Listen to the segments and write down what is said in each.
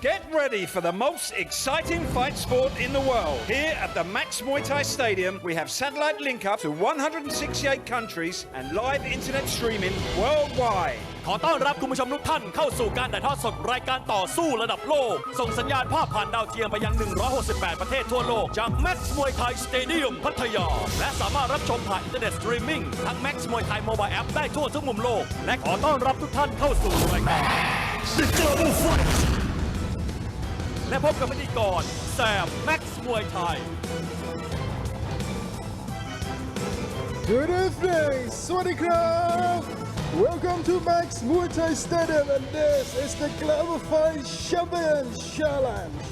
Get ready for the most exciting fight sport in the world. Here at the Max Muay Thai Stadium, we have satellite link up to 168 countries and live internet streaming worldwide. ขอต้อนรับคุณผู้ชมทุกท่านเข้าสู่การถ่ายทอดสดรายการต่อสู้ระดับโลกส่งสัญญาณภาพผ่านดาวเทียมไปยัง 168 ประเทศทั่วโลกจาก Max Muay Thai Stadium พัทยาและสามารถรับชมผ่านอินเทอร์เน็ตสตรีมมิ่งทั้ง Max Muay Thai Mobile App ได้ทั่วทุกมุมโลกและขอต้อนรับทุกท่านเข้าสู่รายการ The Global Fight และพบกับพิธีกรแซม Max Muay Thai Good evening สวัสดีครับ Welcome to Max Muay Thai Stadium and this is the Global Fight Champion Challenge.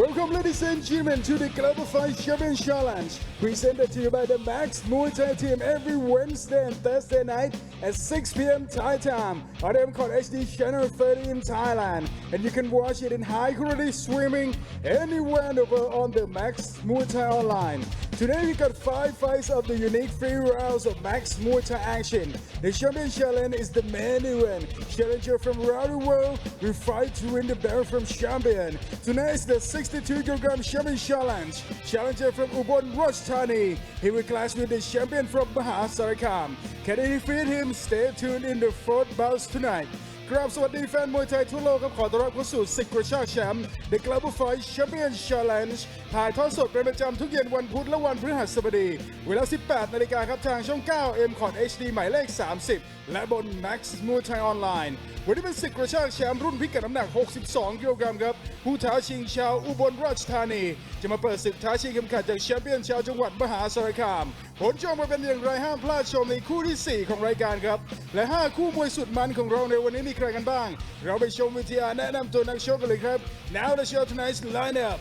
Welcome ladies and gentlemen to the Global Fight Champion Challenge presented to you by the Max Muay Thai team every Wednesday and Thursday night at 6 p.m. Thai time on MCOT HD channel 30 in Thailand and you can watch it in high quality streaming anywhere in the world on the Max Muay Thai online. Today we got 5 fights of the unique 3 rounds of Max Muay Thai action. The Champion Challenge is the main event. Challenger from around the world will fight to win the belt from Champion. Tonight is the 62kg Champion Challenge. Challenger from Ubon Rajthani. He will clash with the champion from Mahasarakham. Can he defeat him? Stay tuned in the 4th bout tonight. ครับสวัสดีแฟนมวยไทยทั่วโลกครับขอต้อนรับเข้าสู่ศึกกระชากแชมป์ The Global Fight Champion Challenge ถ่ายทอดสดเป็นประจำทุกเย็นวันพุธและวันพฤหัสบดีเวลา 18 นาฬิกาครับทางช่อง 9 MCOT HD หมายเลข 30 และบน Max Muay Thai Online วันนี้เป็นศึกกระชากแชมป์รุ่นพิกัดน้ำหนัก 62 กิโลกรัมครับผู้ท้าชิงชาวอุบลราชธานีจะมาเปิดศึกท้าชิงเข็มขัดจากแชมเปี้ยนชาวจังหวัดมหาสารคามผลจะออกมาเป็นอย่างไรห้ามพลาดชมในคู่ที่ 4 ของรายการครับและ 5 คู่มวยสุดมันของเราในวันนี้มีใครกันบ้างเราไปชมวิทยาแนะนำตัวนักชกกันเลยครับ Now the show tonight's lineup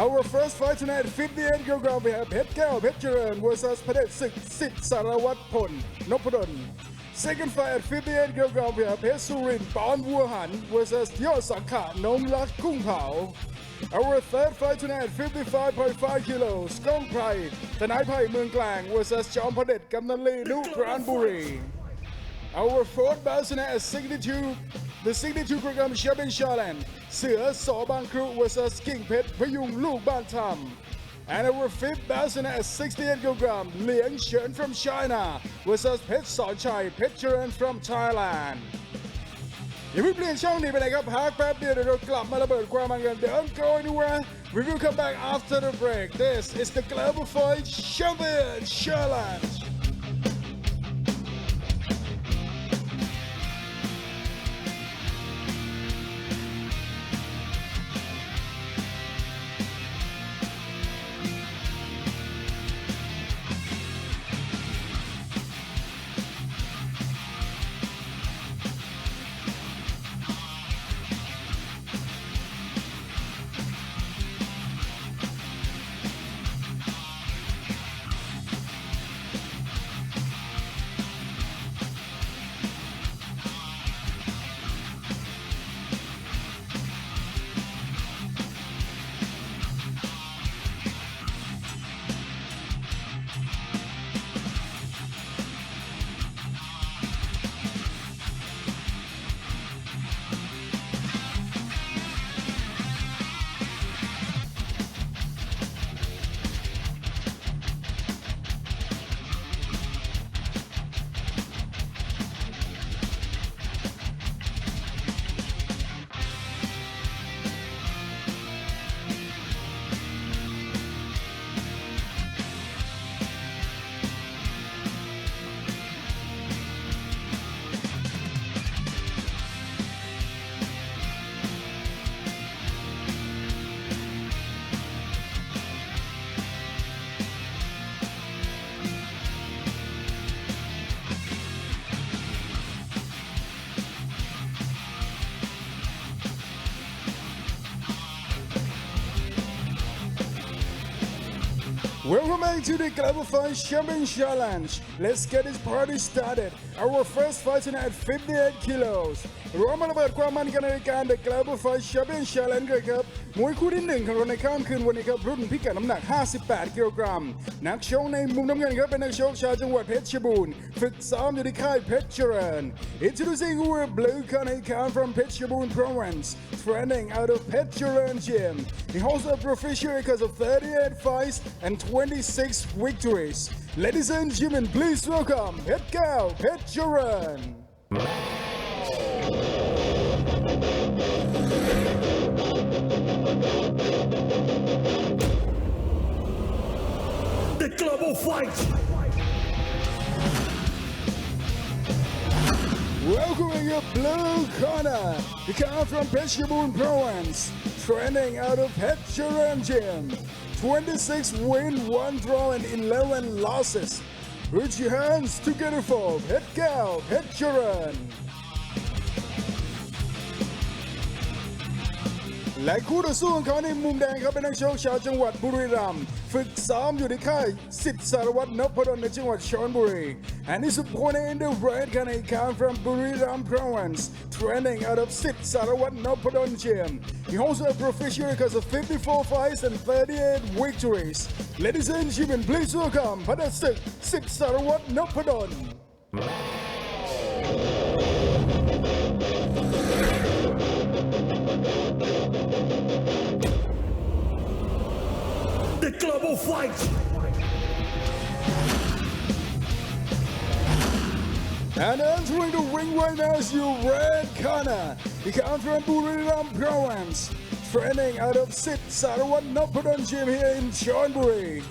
Our first fight tonight 58 kg we have เพชรแก้วเพชรเจริญ vs พระเดชศึกสิทธิ์สารวัตรพลนพดล Second fight at 58 kg we have เพชรสุรินทร์ปอนวัวหัน vs ยอดสังขารนงรักกุ้งเผาOur third fight tonight 55.5 kilos ก้องไพรทนายไผ่เมืองกลาง vs จอมพระเดชกำนันลีนุปราณบุรี Our fourth bout tonight at the 62kg Champion Challenge เสือสอบางครุ vs กิ่งเพชรพยุงลูกบ้านธรรม And our fifth bout tonight at 68kg เหลียงเฉิน from China vs เพชรสอนชัยเพชรเจริญ from Thailandอย่าเพิ่งเปลี่ยนช่องนี้ไปไหนครับพักแป๊บเดียวเดี๋ยวเรากลับมาระเบิดความมันกัน Don't go anywhere we will come back after the break This is the Global Fight Champion Challenge Welcome back to the Global Fight Champion Challenge. Let's get this party started. Our first fight tonight at 58 kilos รวมมาระเบิดความมันกันในรายการ The Global Fight Champion Challenge กันครับมวยคู่ที่1ของเราในค่ำคืนวันนี้ครับรุ่นพิกัดน้ำหนัก 58 กิโลกรัมนักชกในมุมน้ำเงินครับเป็นนักชกชาวจังหวัดเพชรบูรณ์ฝึกซ้อมอยู่ที่ค่ายเพชรเจริญ Introducing our blue corner count from Phetchabun Province, training out of Phetcharan Gym. He holds a professional record of 38 fights and 26 victories. Ladies and gentlemen, please welcome Phetgao Phetcharan. The Global Fight Welcoming your blue corner, he comes from Phetchabun Province, training out of Phetcharan Gym. 26 wins, 1 draw and 11 losses. Put your hands together for Phetgao Phetcharan. และคู่ต่อสู้ของเขาในมุมแดงครับเป็นนักชกชาวจังหวัดบุรีรัมย์ฝึกซ้อมอยู่ในค่ายสิทธิ์สารวัตรนพดลในจังหวัดชลบุรี and his opponent in the red corner comes from Buriram Province, training out of Siddh Sarawat Noppadon Gym. He holds a professional record of 54 fights and 38 victories. Ladies and gentlemen, please welcome Padatsuk Siddh Sarawat Noppadon. The Global Fight And entering the ring right now is your red corner. He comes from Buriram Province, training out of Siddh Sarawat Noppadon Gym here in Chonburi.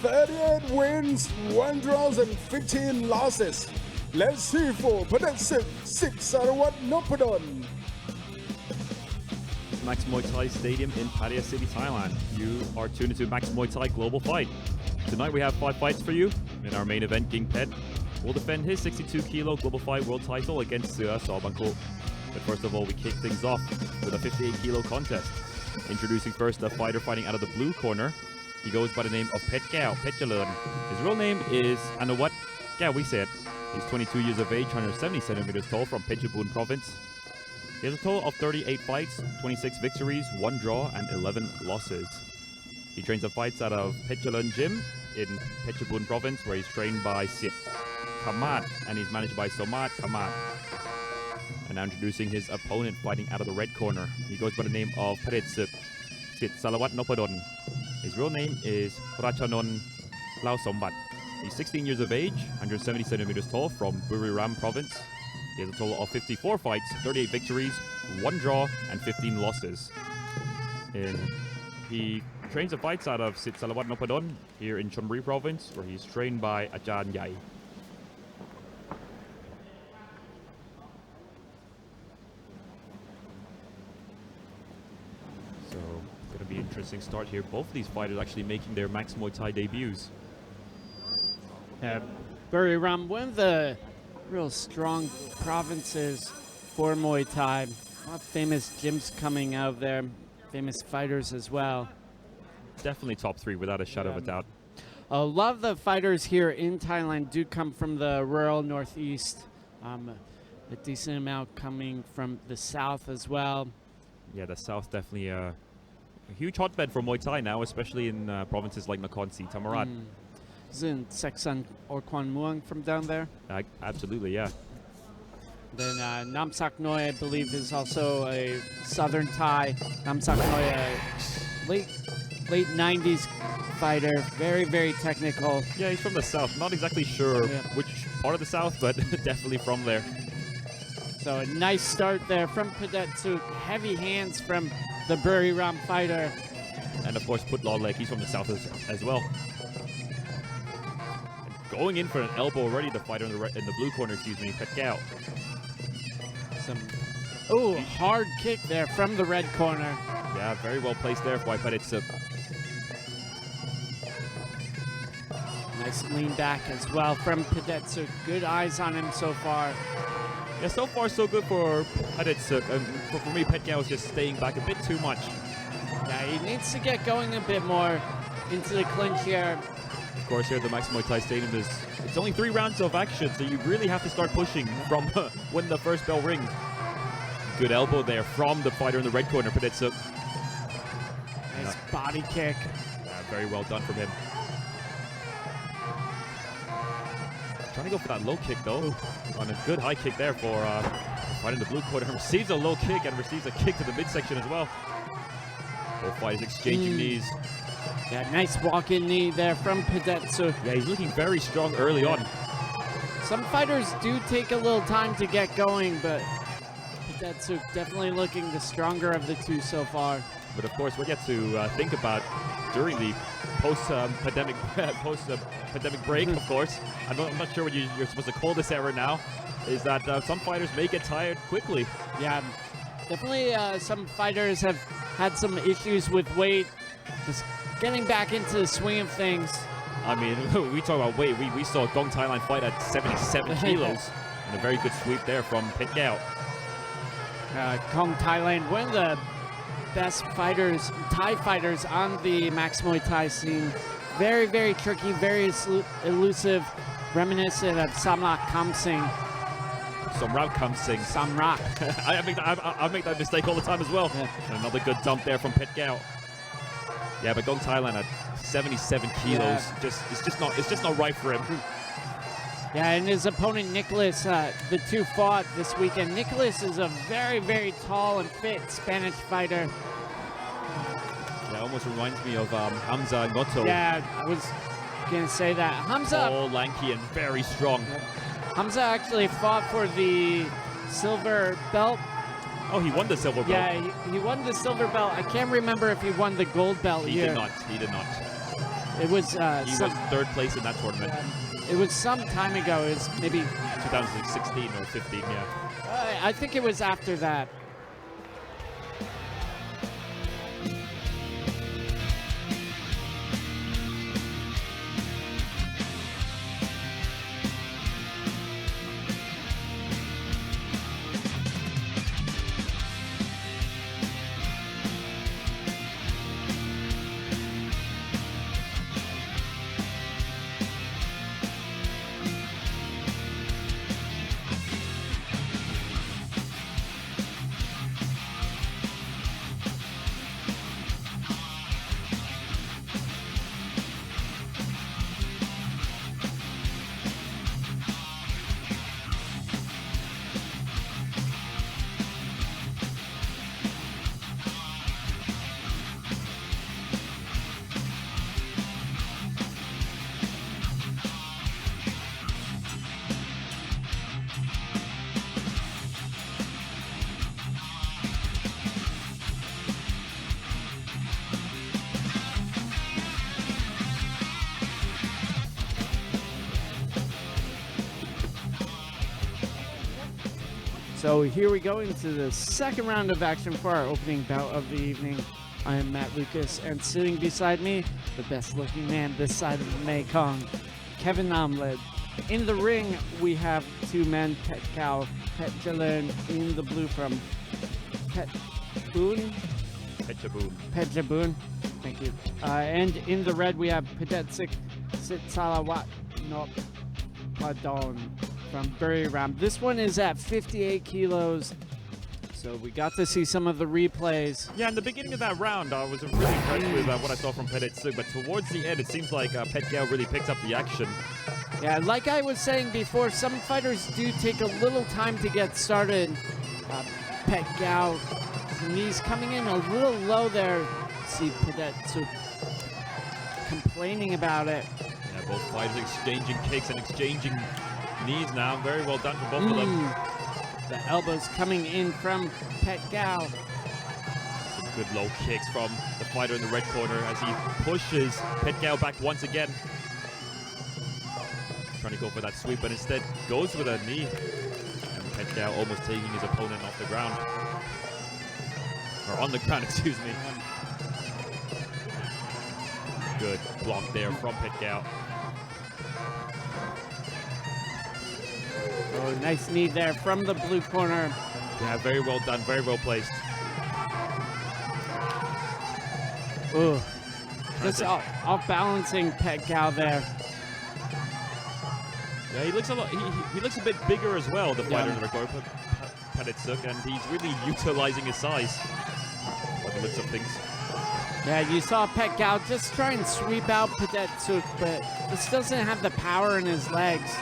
38 wins, 1 draws and 15 losses. Let's see for Padatsuk Siddh Sarawat Noppadon. Max Muay Thai Stadium in Pattaya City, Thailand. You are tuned into Max Muay Thai Global Fight. Tonight we have 5 fights for you. In our main event, Ging Phet will defend his 62 kilo Global Fight world title against Sua Sawabankok. But first of all, we kick things off with a 58 kilo contest. Introducing first the fighter fighting out of the blue corner. He goes by the name of Phetgao Phetcharan. His real name is Anawat Gawiset. He's 22 years of age, 170 centimeters tall, from Phetchabun Province. He has a total of 38 fights, 26 victories, 1 draw, and 11 losses. He trains and fights out of Phetcharan Gym in Phetchabun Province, where he's trained by Siddh Kamat, and he's managed by Somat Kamat. And now introducing his opponent fighting out of the red corner. He goes by the name of Padatsuk Siddh Sarawat Noppadon. His real name is Rachanon Lau Sombat. He's 16 years of age, 170 centimeters tall, from Buriram Province. He has a total of 54 fights, 38 victories, 1 draw, and 15 losses. And he trains and fights out of Siddh Sarawat Noppadon here in Chonburi Province, where he's trained by Ajahn Yai. So, it's going to be an interesting start here. Both of these fighters actually making their Max Muay Thai debuts. Buriram, one of the real strong provinces for Muay Thai. A lot of famous gyms coming out of there, famous fighters as well. Definitely top 3 without a shadow of a doubt. A lot of the fighters here in Thailand do come from the rural northeast. A decent amount coming from the south as well. Yeah, the south definitely a huge hotbed for Muay Thai now, especially in provinces like Nakhon Si Thammarat. Isn't Seksan or Kwan Muang from down there? Absolutely, yeah. Then Namsak Noi, I believe, is also a southern Thai. Namsak Noi, a late 90s fighter, very, very technical. Yeah, he's from the south. Not exactly sure which part of the south, but definitely from there. So a nice start there from Padatsuk. Heavy hands from the Buriram fighter. And of course, Put Law Leg, he's from the south as well. Going in for an elbow already, the fighter in the blue corner, Phetgao. Hard kick there from the red corner. Yeah, very well placed there by Padatsuk. Nice lean back as well from Padatsuk. Good eyes on him so far. Yeah, so far so good for Padatsuk. For me, Phetgao is just staying back a bit too much. Yeah, he needs to get going a bit more into the clinch here. Of course, here at the Max Muay Thai Stadium, it's only 3 rounds of action, so you really have to start pushing from when the first bell rings. Good elbow there from the fighter in the red corner, Pedetsuk. Nice body kick. Very well done from him. Trying to go for that low kick though. On a good high kick there for fighting the blue corner. Receives a low kick and receives a kick to the midsection as well. Both fighters exchanging knees. Yeah, nice walk-in knee there from Pedetsuk. Yeah, he's looking very strong early on. Some fighters do take a little time to get going, but Pedetsuk definitely looking the stronger of the two so far. But of course, what you have to think about during the post-pandemic break, of course, I'm not sure what you're supposed to call this era now, is that some fighters may get tired quickly. Yeah, definitely some fighters have had some issues with weight, just getting back into the swing of things. I mean, we talk about weight. We saw Gong Thailand fight at 77 kilos, and a very good sweep there from Pet Gao. Gong Thailand, one of the best fighters, Thai fighters on the Max Muay Thai scene. Very, very tricky, very elusive, reminiscent of Samrak Kamsing. Samrak Kamsing. Samrak. I make that mistake all the time as well. Yeah. And another good dump there from Pet Gao. Yeah, but Gong Thailand at 77 kilos, it's just not right for him. Yeah, and his opponent Nicholas, the two fought this weekend. Nicholas is a very, very tall and fit Spanish fighter. Yeah, almost reminds me of Hamza Ngoto. Yeah, I was gonna say that. Hamza. Tall, lanky, and very strong. Hamza actually fought for the silver belt. Oh, he won the silver belt. Yeah, he won the silver belt. I can't remember if he won the gold belt He here. did not. He did not. It was He was 3rd place in that tournament. It was some time ago. It was maybe 2016 or 15, yeah. I think it was after that. So here we go into the second round of action for our opening bout of the evening. I am Matt Lucas, and sitting beside me, the best looking man this side of the Mekong, Kevin Namled. In the ring, we have two men, Pet Gao, Pet Jalern in the blue from Pet Boon. Thank you. And in the red, we have Pedetsuk Sitsalawat Nok Padon from Buriram. This one is at 58 kilos. So we got to see some of the replays. Yeah, in the beginning of that round, I was really impressed with what I saw from Pedetsuk, but towards the end, it seems like Pet Gao really picks up the action. Yeah, like I was saying before, some fighters do take a little time to get started. Pet Gao, his knees coming in a little low there. See Pedetsuk complaining about it. Yeah, both fighters exchanging kicks and exchanging knees now. Very well done for both of them. The elbows coming in from Pet Gao. Some good low kicks from the fighter in the red corner as he pushes Pet Gao back once again. Trying to go for that sweep, but instead goes with a knee. And Pet Gao almost taking his opponent off the ground. Or on the ground, excuse me. Good block there from Pet Gao. Oh, nice knee there from the blue corner. Yeah, very well done, very well placed. Ooh. Just off balancing Pet Gal there. Yeah, he looks a lot. He looks a bit bigger as well, the fighter Yeah. in the record, Petitsuk, and he's really utilizing his size by the looks of things. Yeah, you saw Pet Gal just try and sweep out Petitsuk, but this doesn't have the power in his legs.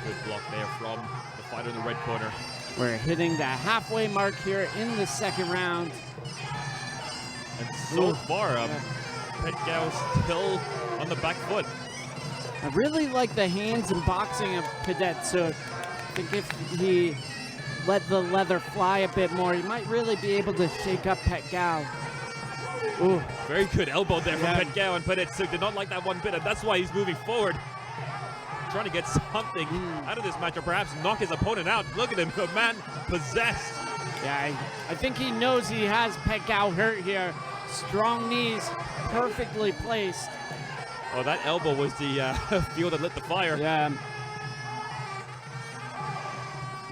Good block there from the fighter in the red corner. We're hitting the halfway mark here in the second round. And so Ooh. far, Pet Gal's still on the back foot. I really like the hands and boxing of Petitsuk. I think if he let the leather fly a bit more, he might really be able to shake up Pet Gal. Ooh, Very good elbow there from Yeah. Pet Gal, and Petitsuk did not like that one bit, and that's why he's moving forward. Trying to get something out of this match, or perhaps knock his opponent out. Look at him, the man possessed. yeah, I think he knows he has Pet Gal hurt here. Strong knees, perfectly placed. Oh, that elbow was the fuel that lit the fire. Yeah.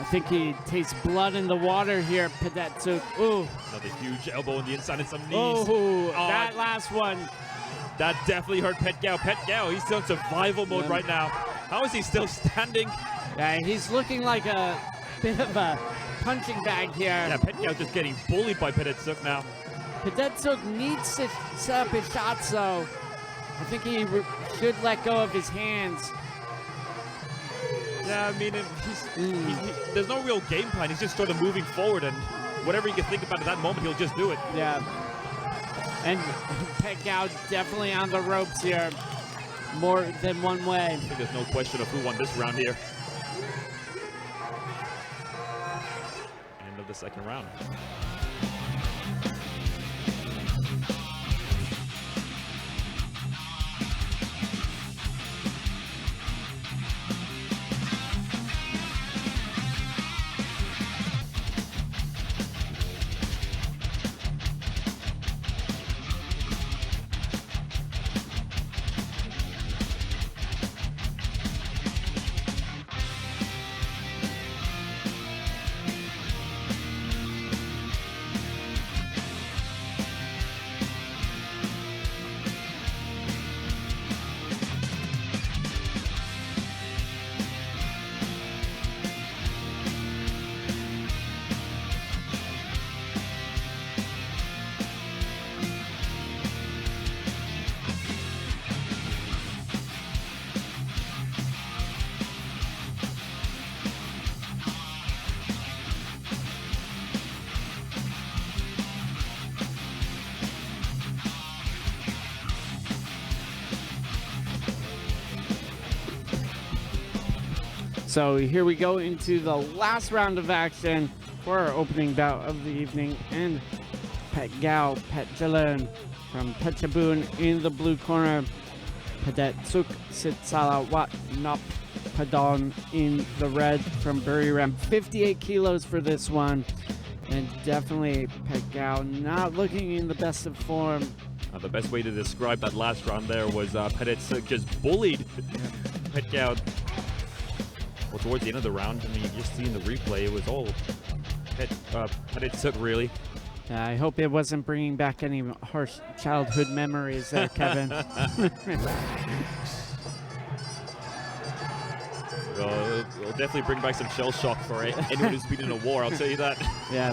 I think he tastes blood in the water here, Petitsuk. Ooh. Another huge elbow on the inside and some knees. Oh, that last one. That definitely hurt Pet Gal. Pet Gal, he's still in survival mode Yeah. right now. How is he still standing? Yeah, he's looking like a bit of a punching bag here. Yeah, Pet Gal just getting bullied by Petitsuk now. Petitsuk needs to set up his shots, though. I think he should let go of his hands. Yeah, I mean, there's no real game plan. He's just sort of moving forward, and whatever he can think about at that moment, he'll just do it. Yeah. And Pet Gal definitely on the ropes here, more than one way. I think there's no question of who won this round here. End of the second round. So here we go into the last round of action for our opening bout of the evening. And Pet Gal, Pet Jalern from Pechabun in the blue corner. Petitsuk Sitsalawat Nop Padon in the red from Buriram. 58 kilos for this one. And definitely Pet Gal not looking in the best of form. The best way to describe that last round there was Petitsuk just bullied Pet Gal. Well, towards the end of the round, I mean, you just see in the replay, it was all Petitsuk, really. I hope it wasn't bringing back any harsh childhood memories there, Kevin. It'll definitely bring back some shell shock for anyone who's been in a war, I'll tell you that. Yeah.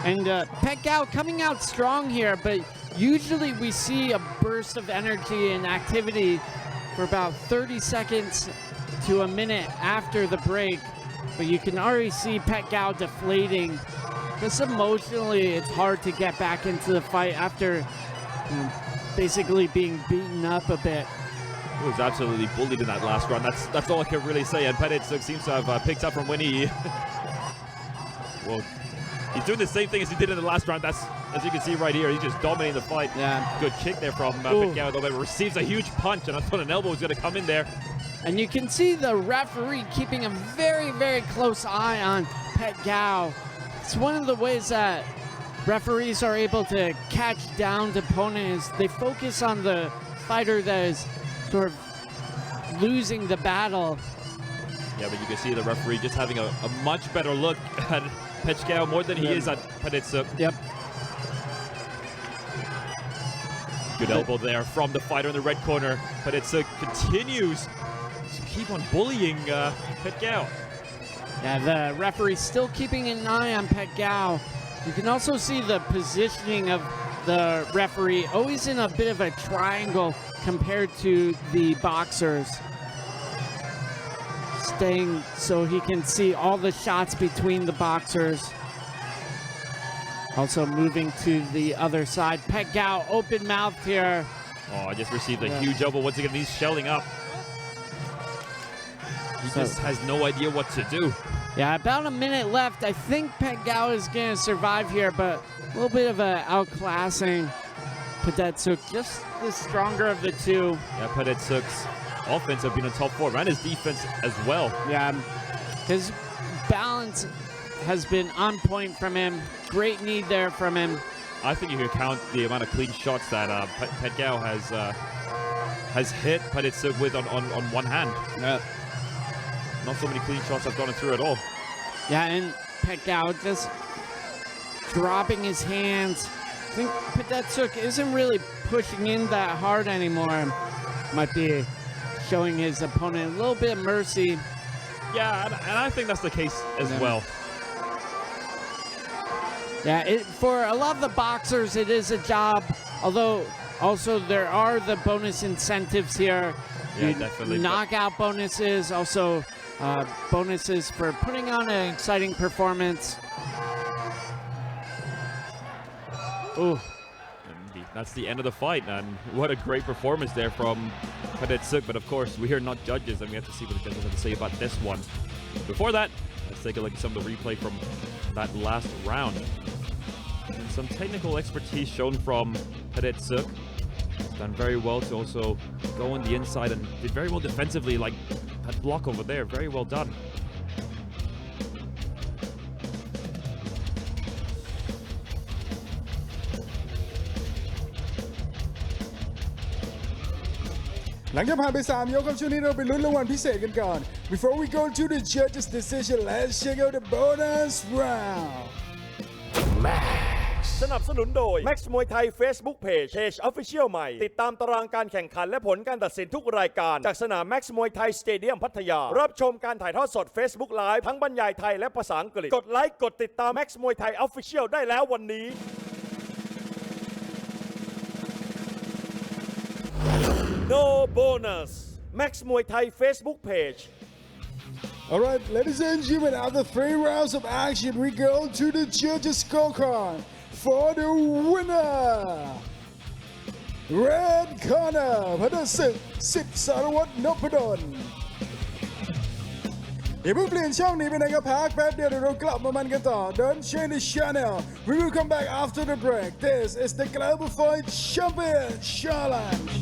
And Pet Gal coming out strong here, but usually we see a burst of energy and activity for about 30 seconds to a minute after the break. But you can already see Pet Gal deflating. Just emotionally, it's hard to get back into the fight after basically being beaten up a bit. He was absolutely bullied in that last round. That's all I can really say. And Petitsuk seems to have picked up from when he... well, he's doing the same thing as he did in the last round. That's, as you can see right here, he's just dominating the fight. Yeah. Good kick there from Pet Gal, though, but receives a huge punch, and I thought an elbow was going to come in there. And you can see the referee keeping a very, very close eye on Pet Gal. It's one of the ways that referees are able to catch down the opponents. They focus on the fighter that is sort of losing the battle. Yeah, but you can see the referee just having a much better look at Pet Gal more than he is at Petitsuk. Yep. Good elbow there from the fighter in the red corner, but it continues to keep on bullying Pet Gao. Yeah, the referee still keeping an eye on Pet Gao. You can also see the positioning of the referee, always in a bit of a triangle compared to the boxers. Staying so he can see all the shots between the boxers. Also moving to the other side. Pet Gao open mouthed here. Oh, I just received a huge elbow. Once again, he's shelling up. He just has no idea what to do. Yeah, about a minute left. I think Pet Gao is going to survive here, but a little bit of a outclassing Padetsuk. Just the stronger of the two. Yeah, Padetsuk's offense have been on top form and his defense as well. Yeah, his balance has been on point from him. Great knee there from him. I think you can count the amount of clean shots that Pet Gao has hit Padetsuk with on one hand. Yeah. Not so many clean shots have gone through at all. Yeah, and Pet Gao just dropping his hands. I think Padetsuk isn't really pushing in that hard anymore. Might be showing his opponent a little bit of mercy. Yeah, and I think that's the case as well. Yeah, for a lot of the boxers, it is a job. Although, also there are the bonus incentives here. Yeah, definitely. Knockout bonuses, also bonuses for putting on an exciting performance. Ooh. That's the end of the fight, and what a great performance there from Padetsuk. But of course, we are not judges, and we have to see what the judges have to say about this one. Before that, let's take a look at some of the replay from that last round. And some technical expertise shown from Padetsuk. Done very well to also go on the inside and did very well defensively, like that block over there. Very well done.หลังจากผ่านไป3ยกครับช่วงนี้เราไปลุ้นรางวัลพิเศษกันก่อน Before we go to the judges decision, let's check out the bonus round. สนับสนุนโดย Max Muay Thai Facebook Page Official ใหม่ติดตามตารางการแข่งขันและผลการตัดสินทุกรายการจากสนาม Max Muay Thai Stadium พัทยารับชมการถ่ายทอดสด Facebook Live ทั้งบรรยายไทยและภาษาอังกฤษกดไลค์กดติดตาม Max Muay Thai Official ได้แล้ววันนี้ No bonus Max Muay Thai Facebook Page. Alright, ladies and gentlemen, after 3 rounds of action, we go to the judges' scorecard for the winner. Red corner, Padetsuk สิทธิ์ สารวัตร นพดล อย่าเพิ่งเปลี่ยนช่องนี้ไปไหนครับพักแป๊บเดียวเดี๋ยวเรากลับมามันกันต่อ Don't change the channel. We will come back after the break. This is the Global Fight Champion Challenge.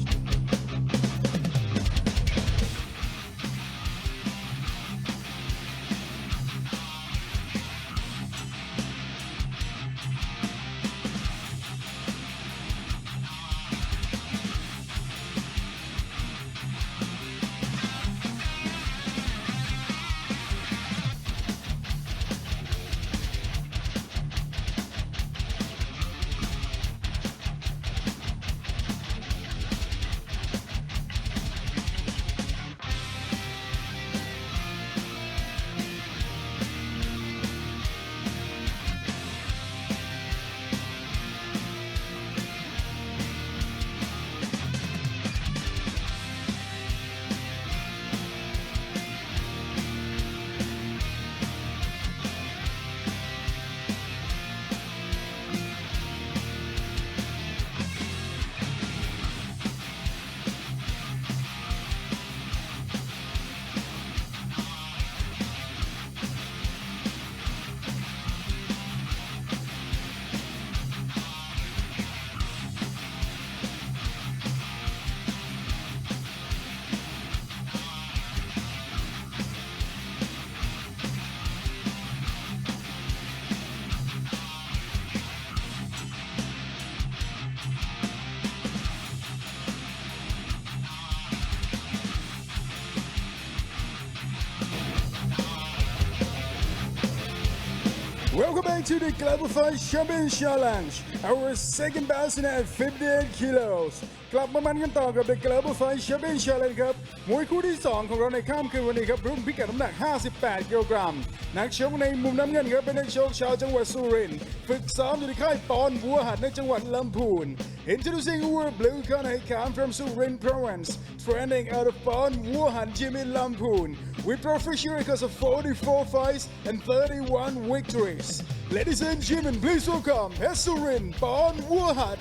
Welcome back to the Global Fight Champion Challenge, our second bout at 58 kilos กลับมามันกันต่อกับ The Global Fight Champion Challenge ครับมวยคู่ที่ 2 ของเราในค่ำคืนวันนี้ครับรุ่นพิกัดน้ำหนัก 58 กิโลกรัมนักชกในมุมน้ำเงินครับเป็นนักชกชาวจังหวัดสุรินทร์ฝึกซ้อมอยู่ในค่ายปอนบัวหัดในจังหวัดลำพูน Introducing our blue corner, he comes from Surin Province, training out of Pon Wuhan Gym in Lamphun, with professional records of 44 fights and 31 victories. Ladies and gentlemen, please welcome Surin Pon Wuhan.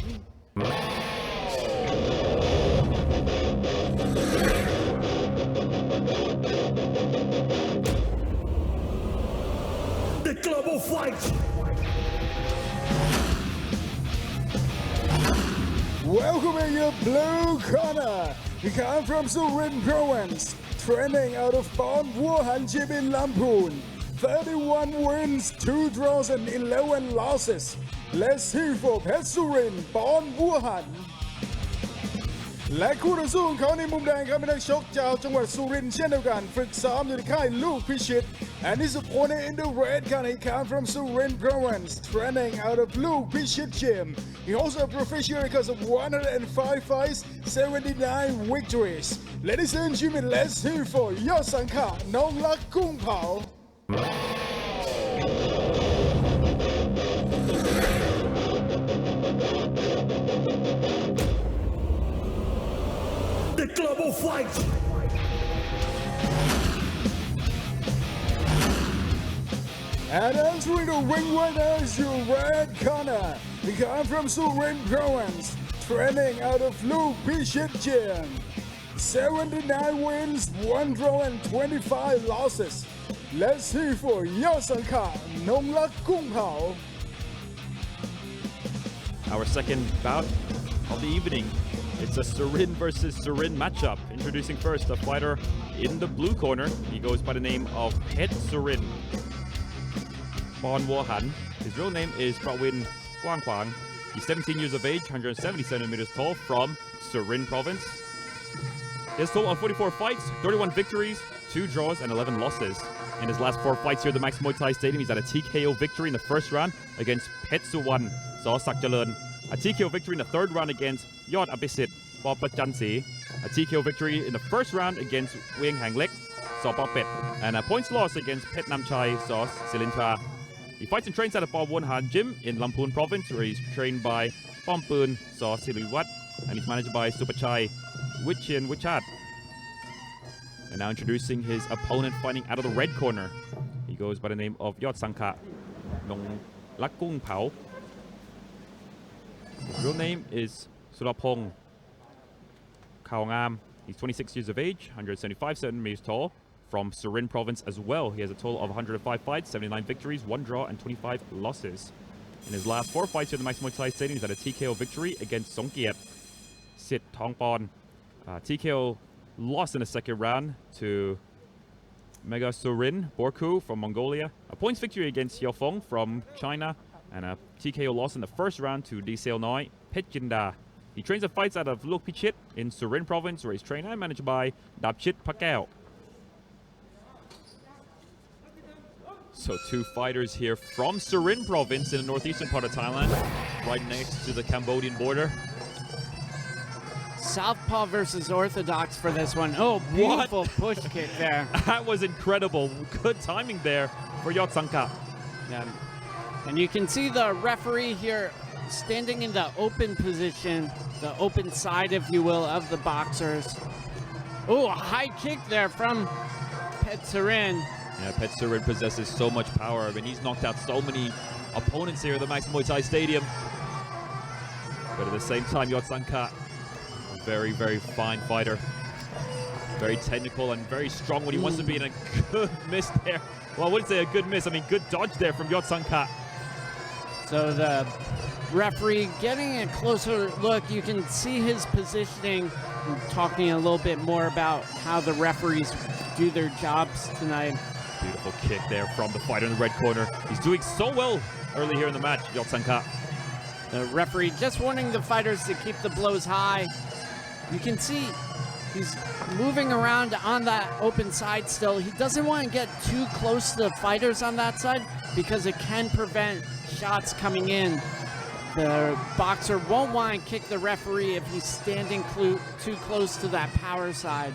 The Global Fight. Welcome in your blue corner. He comes from Surin Province, training out of Pon Wuhan Gym in Lamphun. 31 wins, 2 draws and 11 losses. Let's hear for Surin Pon Wuhan. และคู่ต่อสู้ของเขาในมุมแดงครับเป็นนักชกจากจังหวัดสุรินทร์เช่นเดียวกันฝึกซ้อมอยู่ในค่ายลูกพิชิต and his opponent in the red corner he comes from Surin Province training out of Luke Pichit Gym. He also a professional records of 105 fights 79 victories. Ladies and gentlemen, let's hear for ยอดสังขะน้องรักกุ้งเผาThe Global Fight. And entering the ring winner is your red corner. He comes from Surin Province, training out of Luke Pichit Gym. 79 wins, 1 draw and 25 losses. Let's hear for ยอดสังขะน้องรักกุ้งเผา Our second bout of the evening. It's a Surin versus Surin matchup. Introducing first a fighter in the blue corner. He goes by the name of Phet Surin Pon Wuhan. His real name is Prawin Quang Quang. He's 17 years of age, 170 centimeters tall, from Surin Province. He has a total of 44 fights, 31 victories, 2 draws, and 11 losses. In his last 4 fights here at the Max Muay Thai Stadium, he's had a TKO victory in the first round against Phet Suwan Saw Sak Jalern, a TKO victory in the third round against Yod Apisit Papat Jansi, a TKO victory in the first round against Wing Hang Lek Saw Papet, and a points loss against Phet Nam Chai Saw Silintra. He fights and trains at the Pon Wuhan Gym in Lamphun Province, where he's trained by Pom Poon Saw Siliwat, and he's managed by Supachai Wichin Wichat. And now introducing his opponent fighting out of the red corner. He goes by the name of Yod Sangka Nong Lakung Pao. His real name is Surapong Kaongam. He's 26 years of age, 175 centimeters tall, from Surin Province as well. He has a total of 105 fights, 79 victories, 1 draw, and 25 losses. In his last 4 fights here at the Max Muay Thai Stadium, he's had a TKO victory against Songkiet Sit Tongpon. TKO lost in the second round to Mega Surin Borku from Mongolia. A points victory against Xiaofeng from China. And a TKO loss in the first round to Disel Noi Phet Jinda. He trains and fights out of Luke Pichit in Surin Province, where he's trained and managed by Dapchit Pakeo. So 2 fighters here from Surin Province in the northeastern part of Thailand, right next to the Cambodian border. Southpaw versus Orthodox for this one. Oh, beautiful push kick there. That was incredible. Good timing there for Yod Sangka. Yeah. And you can see the referee here standing in the open position, the open side, if you will, of the boxers. Oh, a high kick there from Phet Surin. Yeah, Phet Surin possesses so much power. I mean, he's knocked out so many opponents here at the Max Muay Thai Stadium. But at the same time, Yod Sangka, a very, very fine fighter. Very technical and very strong when he wants to be in a good miss there. Well, I wouldn't say a good miss. I mean, good dodge there from Yod Sangka. So the referee getting a closer look. You can see his positioning, talking a little bit more about how the referees do their jobs tonight. Beautiful kick there from the fighter in the red corner. He's doing so well early here in the match, Yod Sangka. The referee just wanting the fighters to keep the blows high. You can see He's moving around on that open side still. He doesn't want to get too close to the fighters on that side because it can prevent shots coming in. The boxer won't want to kick the referee if he's standing too close to that power side.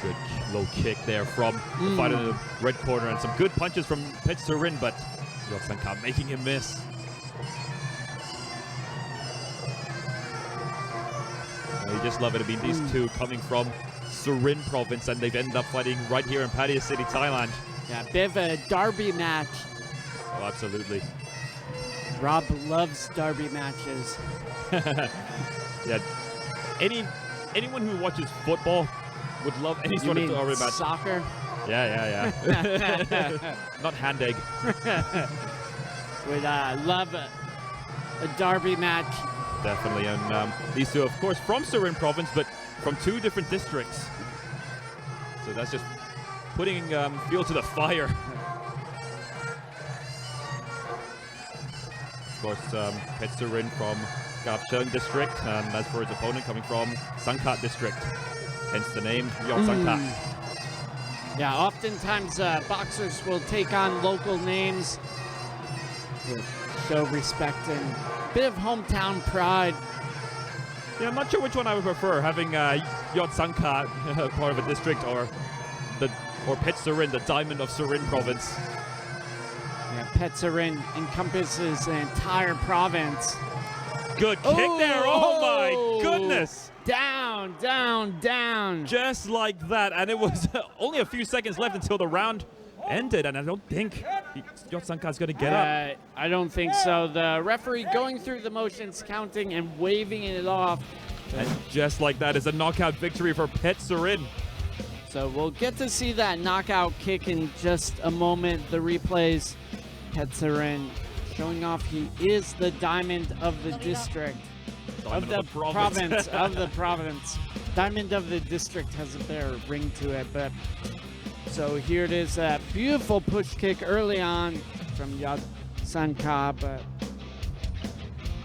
Good low kick there from the fighter in the red corner, and some good punches from Petsurin, but Yotsanka making him miss. You just love it. I mean, these two coming from Surin province, and they've ended up fighting right here in Pattaya City, Thailand. Yeah, bit of a derby match. Oh, absolutely. Rob loves derby matches. Yeah, anyone who watches football would love any sort of derby match. Soccer? Yeah. Not hand egg. Would love a derby match. Definitely, and these two, of course, from Surin province, but from two different districts. So that's just putting fuel to the fire. Of course, Petsurin from Gapcheong district, and as for his opponent, coming from Sangkat district, hence the name Yot Sangkat. Yeah, oftentimes boxers will take on local names to show respect and a bit of hometown pride. Yeah, I'm not sure which one I would prefer, having Yot Sangkat part of a district, or Petsurin, the diamond of Surin province. Yeah, Petsurin encompasses the entire province. Good kick there. Oh my goodness. Down, down, down. Just like that. And it was only a few seconds left until the round ended. And I don't think Yot Sangkat's going to get up. I don't think so. The referee going through the motions, counting and waving it off. And just like that is a knockout victory for Petsurin. So we'll get to see that knockout kick in just a moment. The replays. Petsurin showing off he is the diamond of the district. Diamond of the province. Of the province. Diamond of the district has a better ring to it, but so here it is, a beautiful push kick early on from Yot Sangkat, but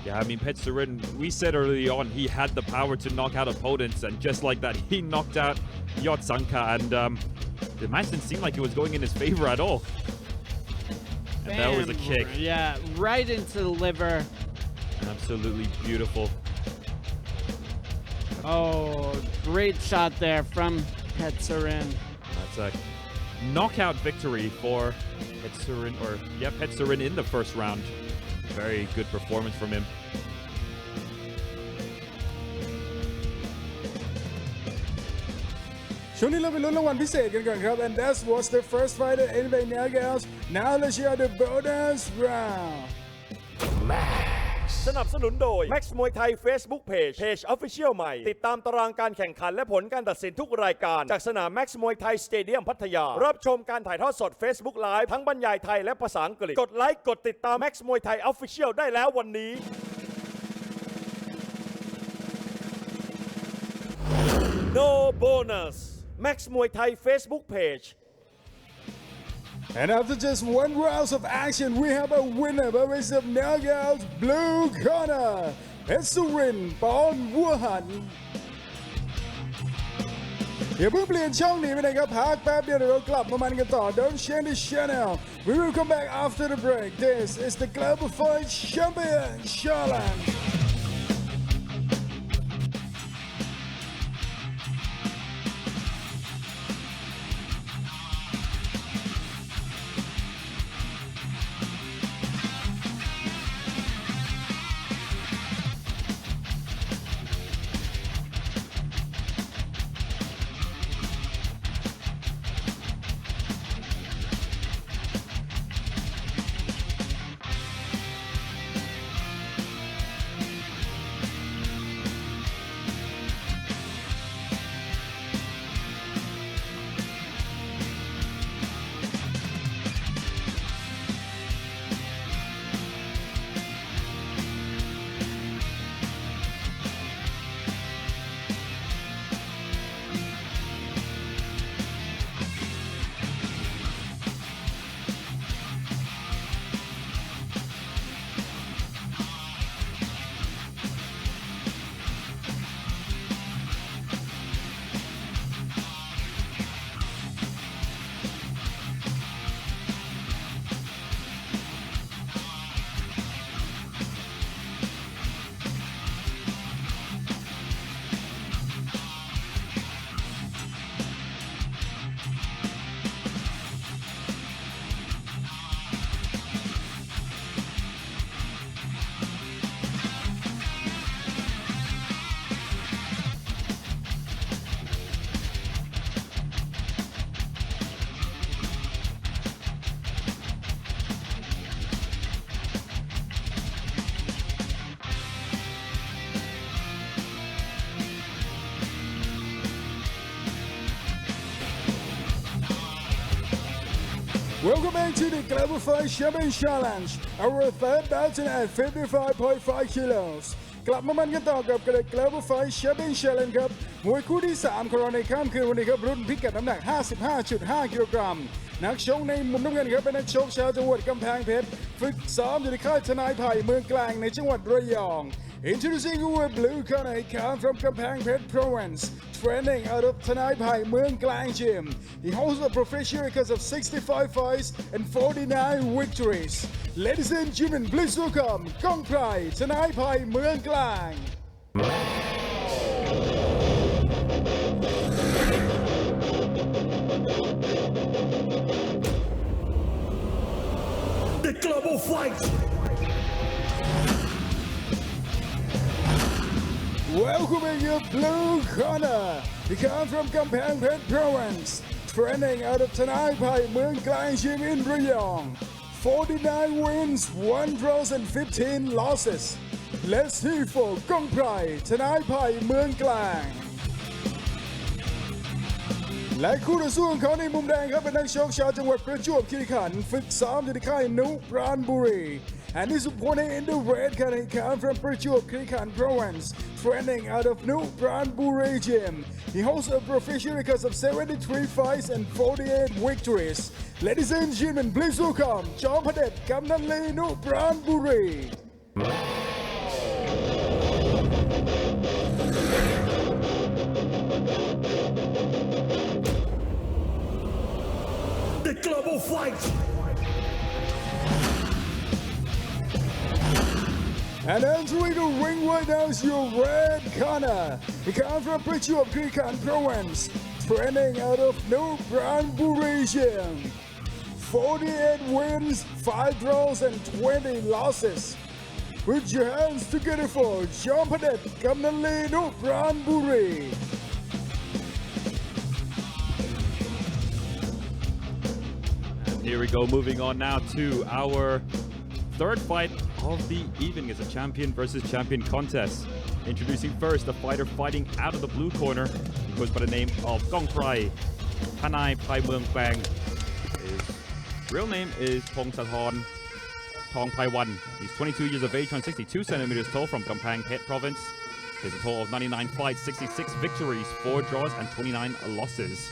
yeah, I mean, Petsurin, we said early on he had the power to knock out opponents, and just like that, he knocked out Yot Sangkat, and the match didn't seem like it was going in his favor at all. And that was a kick. Yeah, right into the liver. Absolutely beautiful. Oh, great shot there from Petsurin. That's a knockout victory for Petsurin, Petsurin in the first round. Very good performance from him. ช่วงนี้เราไปลุ้นรางวัลพิเศษกันก่อนครับ and that was the first fight at NBA Knockouts. Now let's hear the bonus round. สนับสนุนโดย Max มวยไทย Facebook Page Official ใหม่ติดตามตารางการแข่งขันและผลการตัดสินทุกรายการจากสนาม Max มวยไทยสเตเดียมพัทยารับชมการถ่ายทอดสด Facebook Live ทั้งบรรยายไทยและภาษาอังกฤษกดไลค์กดติดตาม Max มวยไทย Official ได้แล้ววันนี้ No bonus Max มวยไทย Facebook Page. And after just one round of action, we have a winner by way of knockouts, blue corner, Petsurin ปอนวัวหันอย่าเพิ่งเปลี่ยนช่องหนีไปไหนครับพักแป๊บเดียวเดี๋ยวเรากลับมามันกันต่อ Don't change the channel. We will come back after the break. This is the Global Fight Champion, Charland. Welcome back to the Global Fight Champion Challenge, our third bout at 55.5 kilos กลับมามันกันต่อกับ Global Fight Champion Challenge ครับมวยคู่ที่ 3 ของเราในค่ำคืนวันนี้ครับรุ่นพิกัดน้ำหนัก 55.5 กิโลกรัมนักชกในมุมน้ำเงินครับเป็นนักชกชาวจังหวัดกำแพงเพชรฝึกซ้อมอยู่ในค่ายทนายไผ่เมืองกลางในจังหวัดระยอง Introducing our blue corner, he comes from Kampang Phet Province, training out of Tanai Pai Mueang Klang Gym. He holds a professional record of 65 fights and 49 victories. Ladies and gentlemen, please welcome Kong Prai, Tanai Pai Mueang Klang. The Global Fight Welcoming your blue corner. He comes from Kampang Phet Province, training out of Tanai Pai Mueang Klang Gym in Rayong. 49 wins, 1 draws and 15 losses. Let's hear for Kong Prai, Tanai Pai Mueang Klang. และคู่ต่อสู้ของเขาในมุมแดงครับเป็นนักชกชาวจังหวัดประจวบคีรีขันธ์ฝึกซ้อมอยู่ในค่ายนุปราณบุรี And his opponent in the red corner, he comes from Prachuap Khiri Khan Province, training out of New Pranburi Gym. He holds a professional record of 73 fights and 48 victories. Ladies and gentlemen, please welcome Jom Padet Kamnanli New Pranburi. The Global Fight And entering the ring right now is your red corner. He comes from Prachuap Khiri Khan Province, training out of New Pranburi Gym. 48 wins, 5 draws and 20 losses. Put your hands together for Jom Padet Kamnanli New Pranburi. Here we go, moving on now to our third fight of the evening. Is a champion versus champion contest. Introducing first the fighter fighting out of the blue corner. He goes by the name of Kong Prai, Tanai Pai Mueang Klang. His real name is Pongsathorn Thong Pai Wan. He's 22 years of age, 162 centimeters tall, from Kampang Phet Province. He has a total of 99 fights, 66 victories, 4 draws and 29 losses.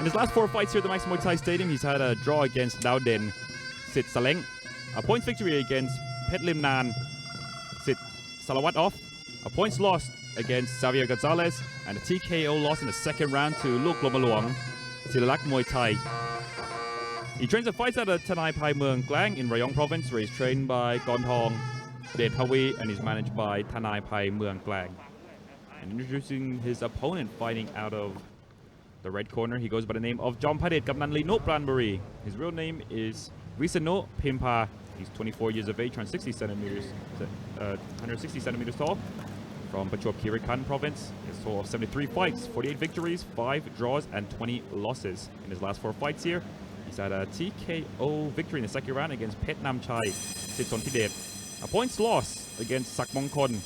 In his last 4 fights here at the Max Muay Thai Stadium, he's had a draw against Dauden Sit Saleng, a points victory against Phet Lim Nan Sit Salawatov, a points loss against Xavier Gonzalez, and a TKO loss in the second round to Luke Lomaluang Silalak Muay Thai. He trains and fights at the Tanai Pai Mueang Klang in Rayong Province, where he's trained by Gontong Det Pawi and he's managed by Tanai Pai Mueang Klang. And introducing his opponent fighting out of the red corner, he goes by the name of Jom Padet Kamnanli Nup Pranburi. His real name is Visanu Pimpa. He's 24 years of age, 160 centimeters tall, from Prachuap Khiri Khan Province. His total of 73 fights, 48 victories, 5 draws, and 20 losses. In his last 4 fights here, he's had a TKO victory in the second round against Phet Nam Chai Sitsonthidet, a points loss against Sakmongkon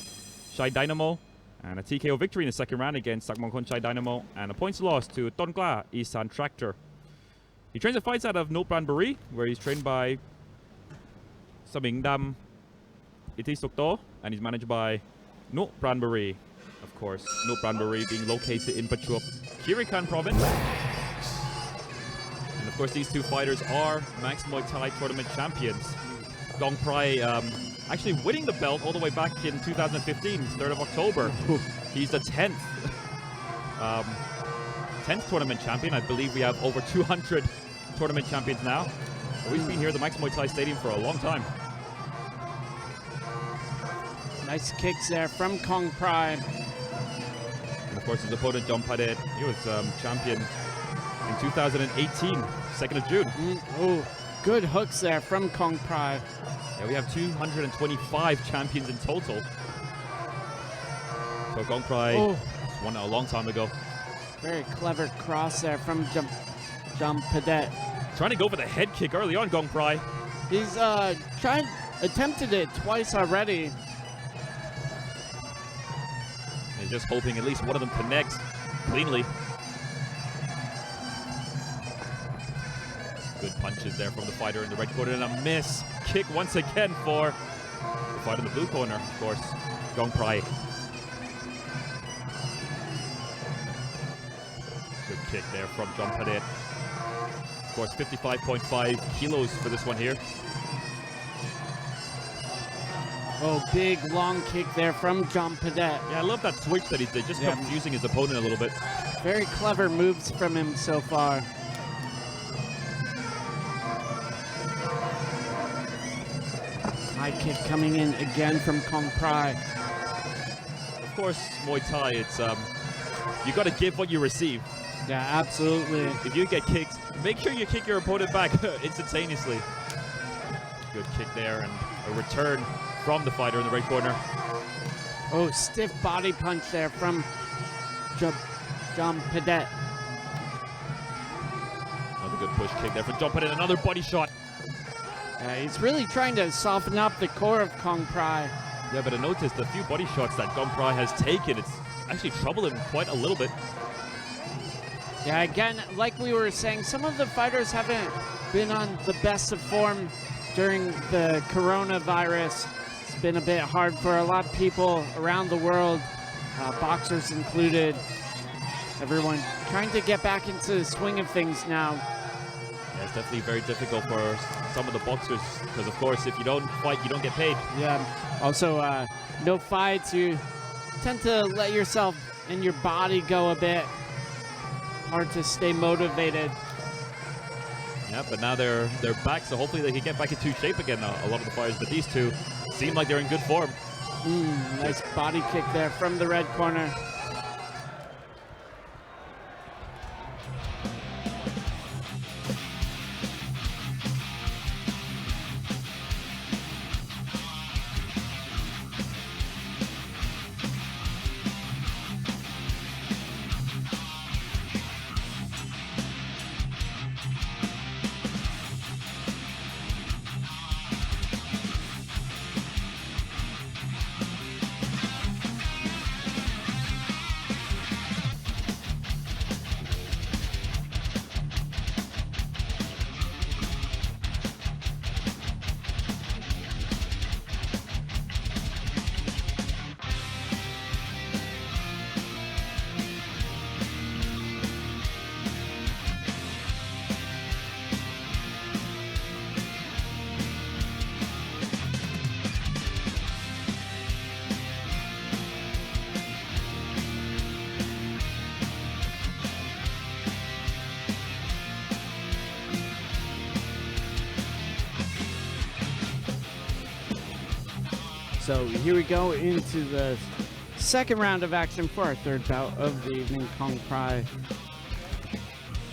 Chai Dynamo, and a TKO victory in the second round against Sakmongkon Chai Dynamo, and a points loss to Tonkla Isan Tractor. He trains and fights out of Nup Pranburi, where he's trained by Saming Dam Iti Sukto, and he's managed by Nup Pranburi. Of course, Nup Pranburi being located in Prachuap Khiri Khan Province. And of course, these two fighters are Max Muay Thai tournament champions. Kong Prai actually winning the belt all the way back in 2015, 3rd of October. He's the 10th tournament champion. I believe we have over 200 tournament champions now. But we've been here at the Max Muay Thai Stadium for a long time. Nice kicks there from Kong Prai. And of course, his opponent, Jom Padet, he was champion in 2018, 2nd of June. Oh, good hooks there from Kong Prai. Yeah, we have 225 champions in total. So Kong Prai won a long time ago. Very clever cross there from Jom Padet. Trying to go for the head kick early on, Kong Prai. He's attempted it twice already. He's just hoping at least one of them connects cleanly. Good punches there from the fighter in the red corner, and a miss kick once again for the fighter in the blue corner, of course, Gong Prai. Good kick there from Jean-Padet. Of course, 55.5 kilos for this one here. Oh, big long kick there from Jean-Padet. Yeah, I love that switch that he did, just confusing his opponent a little bit. Very clever moves from him so far. High kick coming in again from Gong Prai. Of course, Muay Thai, it's you got to give what you receive. Yeah, absolutely. If you get kicked, make sure you kick your opponent back instantaneously. Good kick there, and a return from the fighter in the right corner. Oh, stiff body punch there from Jean-Padet. Another good push kick there from Jean-Padet, another body shot. He's really trying to soften up the core of Gong Prai. Yeah, but I noticed a few body shots that Gong Prai has taken. It's actually troubled him quite a little bit. Yeah, again, like we were saying, some of the fighters haven't been on the best of form during the coronavirus. It's been a bit hard for a lot of people around the world, boxers included. Everyone trying to get back into the swing of things now. Yeah, it's definitely very difficult for some of the boxers because, of course, if you don't fight, you don't get paid. Yeah. Also, no fights. You tend to let yourself and your body go a bit. Hard to stay motivated. Yeah, but now they're back, so hopefully they can get back into shape again. A lot of the fighters, but these two seem like they're in good form. Nice body kick there from the red corner. So here we go into the second round of action for our third bout of the evening. Gong Prai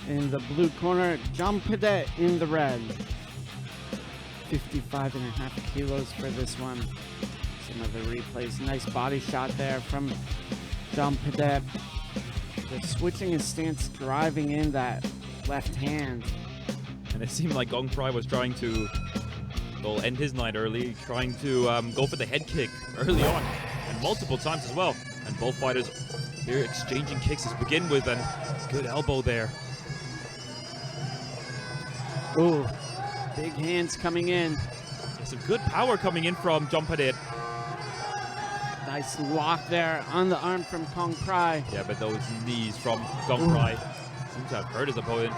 in the blue corner, Jean-Padet in the red. 55.5 kilos for this one. Some of the replays. Nice body shot there from Jean-Padet. Just switching his stance, driving in that left hand. And it seemed like Gong Prai was trying to end his night early, trying to go for the head kick early on, and multiple times as well. And both fighters here exchanging kicks to begin with, and good elbow there. Ooh, big hands coming in. Some good power coming in from Jean-Padet. Nice lock there on the arm from Gong Prai. Yeah, but those knees from Gong Prai seem to have hurt his opponent.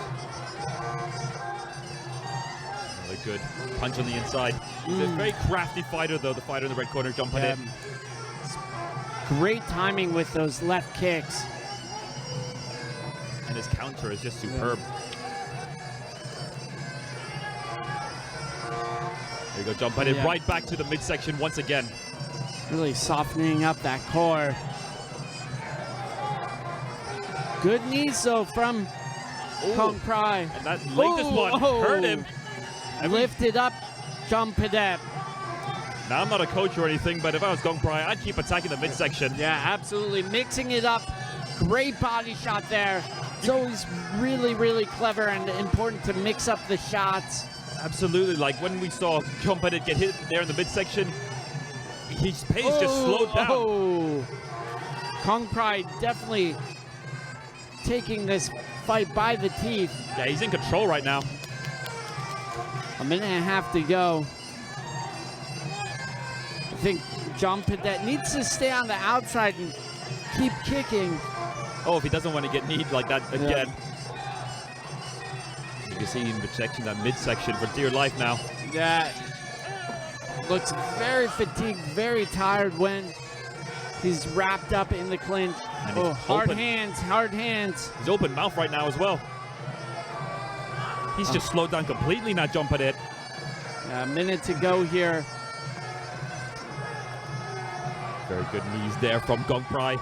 Another good punch on the inside. He's a very crafty fighter, though, the fighter in the red corner, Jean-Padet. Great timing with those left kicks. And his counter is just superb. There you go, Jean-Padet right back to the midsection once again. Really softening up that core. Good knees, though, from Gong Prai. And that latest one hurt him. Lifted up Jean-Padet. Now, I'm not a coach or anything, but if I was Gong Prai, I'd keep attacking the midsection. Yeah, absolutely. Mixing it up. Great body shot there. It's always really, really clever and important to mix up the shots. Absolutely. Like when we saw Jean-Padet get hit there in the midsection, his pace just slowed down. Gong Prai definitely taking this fight by the teeth. Yeah, he's in control right now. A minute and a half to go. I think John Pedette needs to stay on the outside and keep kicking. Oh, if he doesn't want to get kneed like that again. You can see him protecting that midsection for dear life now. Yeah. Looks very fatigued, very tired when he's wrapped up in the clinch. And Oh, he's hard open. hands, hard hands. He's open mouth right now as well. He's just slowed down completely now, John Pedette. A minute to go here. Very good knees there from Gong Prai.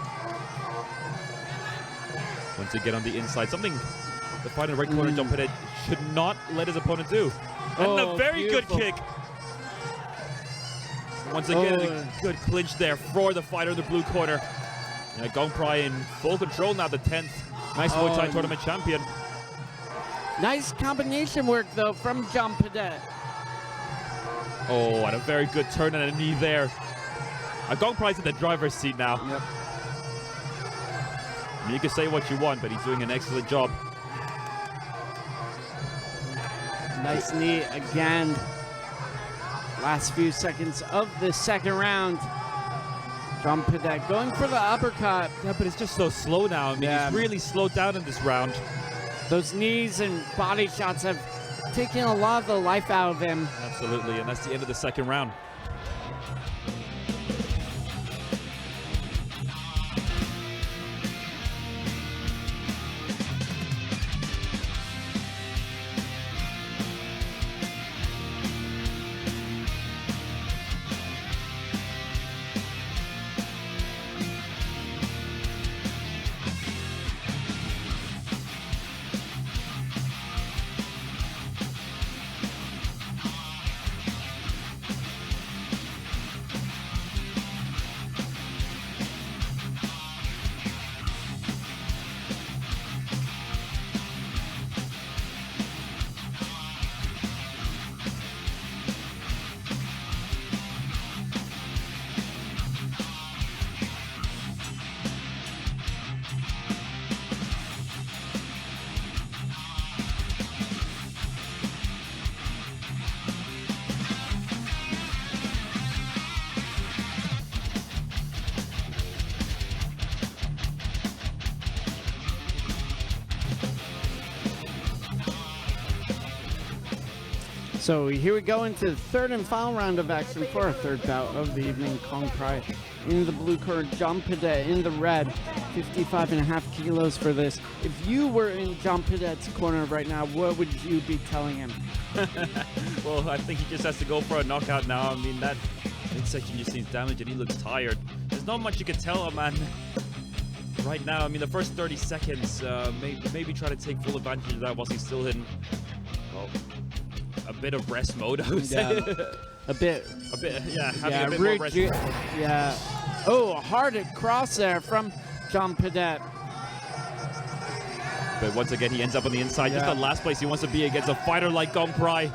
Once again on the inside, something the fighter in the right corner, John Pedette, should not let his opponent do. And Oh, a very beautiful. good kick. Once again, Oh. a good clinch there for the fighter in the blue corner. Yeah, Gong Prai in full control now, the 10th Nice Muay Thai tournament champion. Nice combination work, though, from John Pedette. Oh, and a very good turn and a knee there. Gong Prai's in the driver's seat now. Yep. I mean, you can say what you want, but he's doing an excellent job. Nice knee again. Last few seconds of the second round. John Pedette going for the uppercut. Yeah, but it's just so slow now. I mean, Yeah. he's really slowed down in this round. Those knees and body shots have taken a lot of the life out of him. Absolutely, and that's the end of the second round. So here we go into the third and final round of action for our third bout of the evening. Gong Prai in the blue corner, John Pedette in the red. 55.5 kilos for this. If you were in John Pedette's corner right now, what would you be telling him? Well, I think he just has to go for a knockout now. I mean, that midsection just seems damaged and he looks tired. There's not much you can tell him, man. Right now, I mean, the first 30 seconds, maybe try to take full advantage of that whilst he's still in, well, a bit of rest mode, I would say. A bit. Yeah, having a bit more rest. Yeah. Oh, a hard cross there from John Pedette. But once again, he ends up on the inside. Just the last place he wants to be against a fighter like Gong Prai.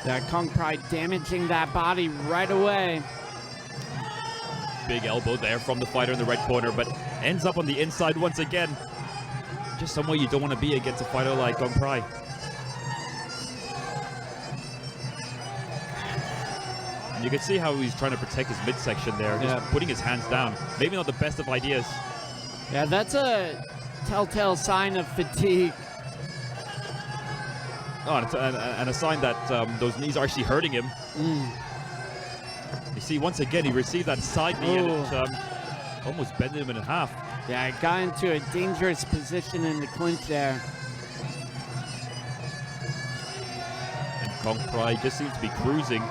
Yeah, Gong Prai damaging that body right away. Big elbow there from the fighter in the red corner, but ends up on the inside once again. Just somewhere you don't want to be against a fighter like Gong Prai. And you can see how he's trying to protect his midsection there, just putting his hands down. Maybe not the best of ideas. Yeah, that's a telltale sign of fatigue. Oh, and a sign that those knees are actually hurting him. You see, once again, he received that side knee and it almost bent him in half. Yeah, got into a dangerous position in the clinch there. And Gong Prai just seems to be cruising.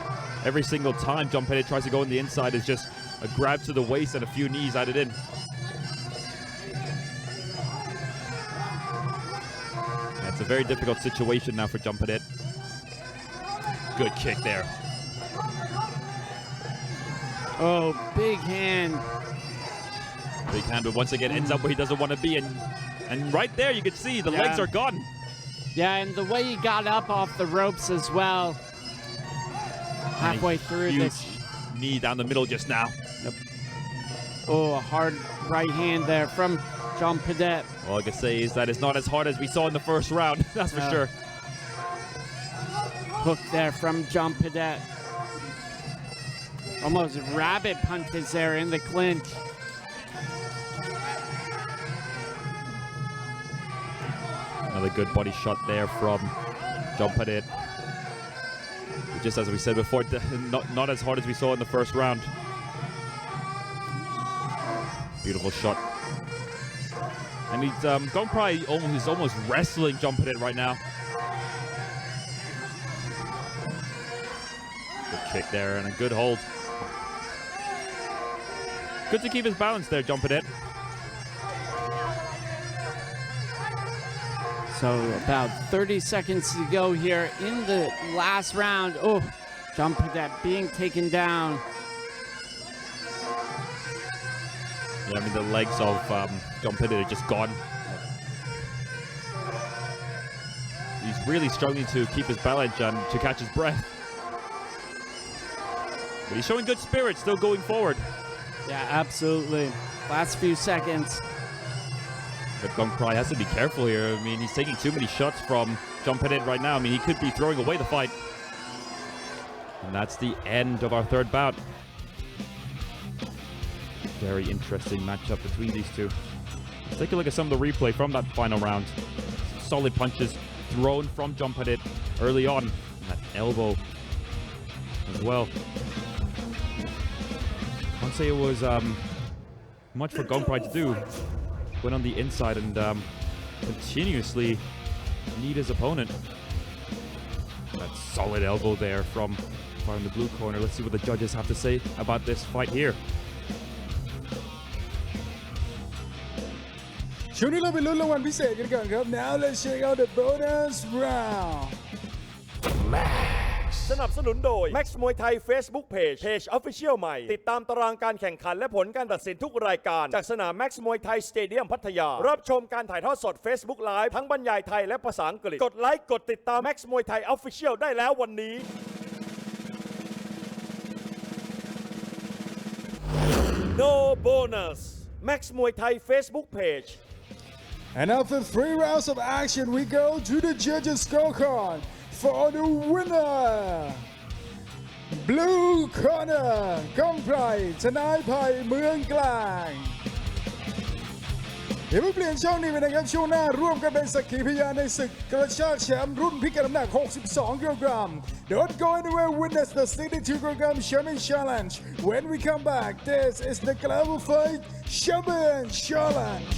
Every single time John Pedette tries to go on the inside, is just a grab to the waist and a few knees added in. Yeah, it's a very difficult situation now for John Pedette. Good kick there. Oh, big hand. Big hand, but once again ends up where he doesn't want to be. And right there you can see the legs are gone. Yeah, and the way he got up off the ropes as well. Halfway through this. Knee down the middle just now. Yep. Oh, a hard right hand there from John Pedette. All I can say is that it's not as hard as we saw in the first round. That's for sure. hook there from John Pedette. Almost rabbit punches there in the clinch. Another good body shot there from John Pedette. Just as we said before, not as hard as we saw in the first round. Beautiful shot. And he's he's almost wrestling John Pedette right now. Good kick there and a good hold. Good to keep his balance there, John Pedette. So about 30 seconds to go here in the last round. Oh, John Pedette being taken down. Yeah, I mean, the legs of John Pedette are just gone. He's really struggling to keep his balance and to catch his breath. But he's showing good spirit, still going forward. Yeah, absolutely. Last few seconds. But Gong Prai has to be careful here. I mean, he's taking too many shots from John Pedette right now. I mean, he could be throwing away the fight. And that's the end of our third bout. Very interesting matchup between these two. Let's take a look at some of the replay from that final round. Some solid punches thrown from John Pedette early on. And that elbow as well. Can't say it was much for Gong Prai to do. Went on the inside and continuously kneed his opponent. That solid elbow there from in the blue corner. Let's see what the judges have to say about this fight here. ช่วงนี้เราไปลุ้นรางวัลพิเศษกันก่อนครับ Now let's check out the bonus round สนับสนุนโดย Max มวยไทย Facebook Page Official ใหม่ ติดตามตารางการแข่งขันและผลการตัดสินทุกรายการจากสนาม Max มวยไทยสเตเดียมพัทยารับชมการถ่ายทอดสด Facebook Live ทั้งบรรยายไทยและภาษาอังกฤษกดไลค์กดติดตาม Max มวยไทย Official ได้แล้ววันนี้ No bonus Max มวยไทย Facebook Page And after 3 rounds of action, we go to the judges' scorecard for the winner. Blue corner, ก้องไพร ชนะไผ่เมืองกลางเดี๋ยวเปลี่ยนช่องนี้ไปนะครับช่วงหน้าร่วมกันเป็นสักขีพยานในศึกกระชากแชมป์รุ่นพิกัดน้ำหนัก 62 กิโลกรัม Don't go anywhere, witness the 62 kilogram Champion Challenge. When we come back, this is the Global Fight Champion Challenge.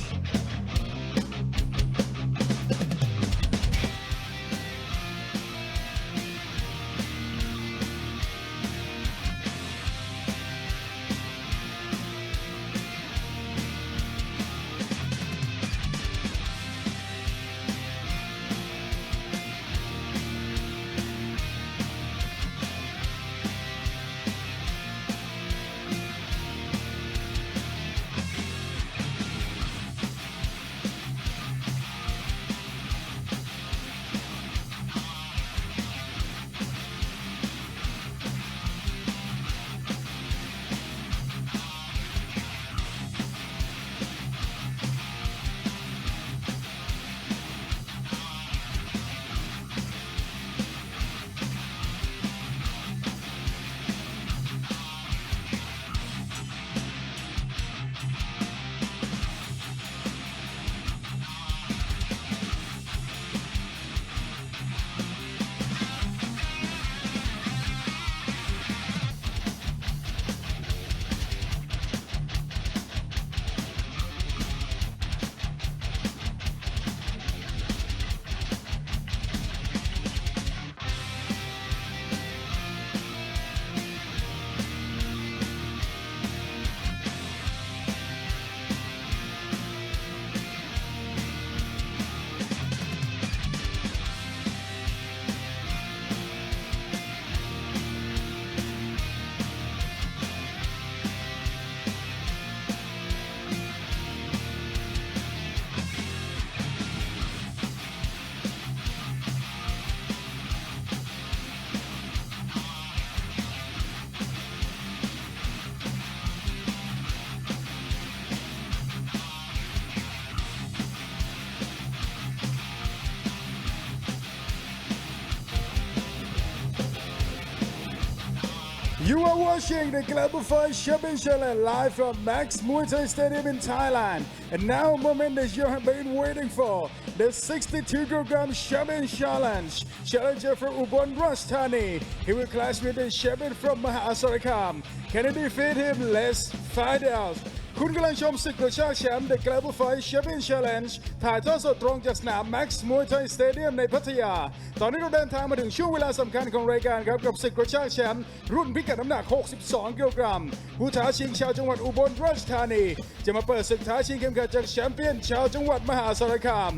You are watching the Global Fight Champion Challenge live from Max Muay Thai Stadium in Thailand. And now a moment that you have been waiting for. The 62 kg Champion Challenge. Challenger from Ubon Rajthani. He will clash with the champion from Mahasarakham. Can he defeat him? Let's find out. คุณกำลังชมศึกกระชากแชมป์ The Global Fight Champion Challenge ถ่ายทอดสดตรงจากสนาม Max Muay Thai Stadium ในพัทยา ตอนนี้เราเดินทางมาถึงช่วงเวลาสำคัญของรายการครับกับศึกกระชากแชมป์รุ่นพิกัดน้ำหนัก 62 กิโลกรัม ผู้ท้าชิงชาวจังหวัดอุบลราชธานี จะมาเปิดศึกท้าชิงเข็มขัดจากแชมเปี้ยนชาวจังหวัดมหาสารคาม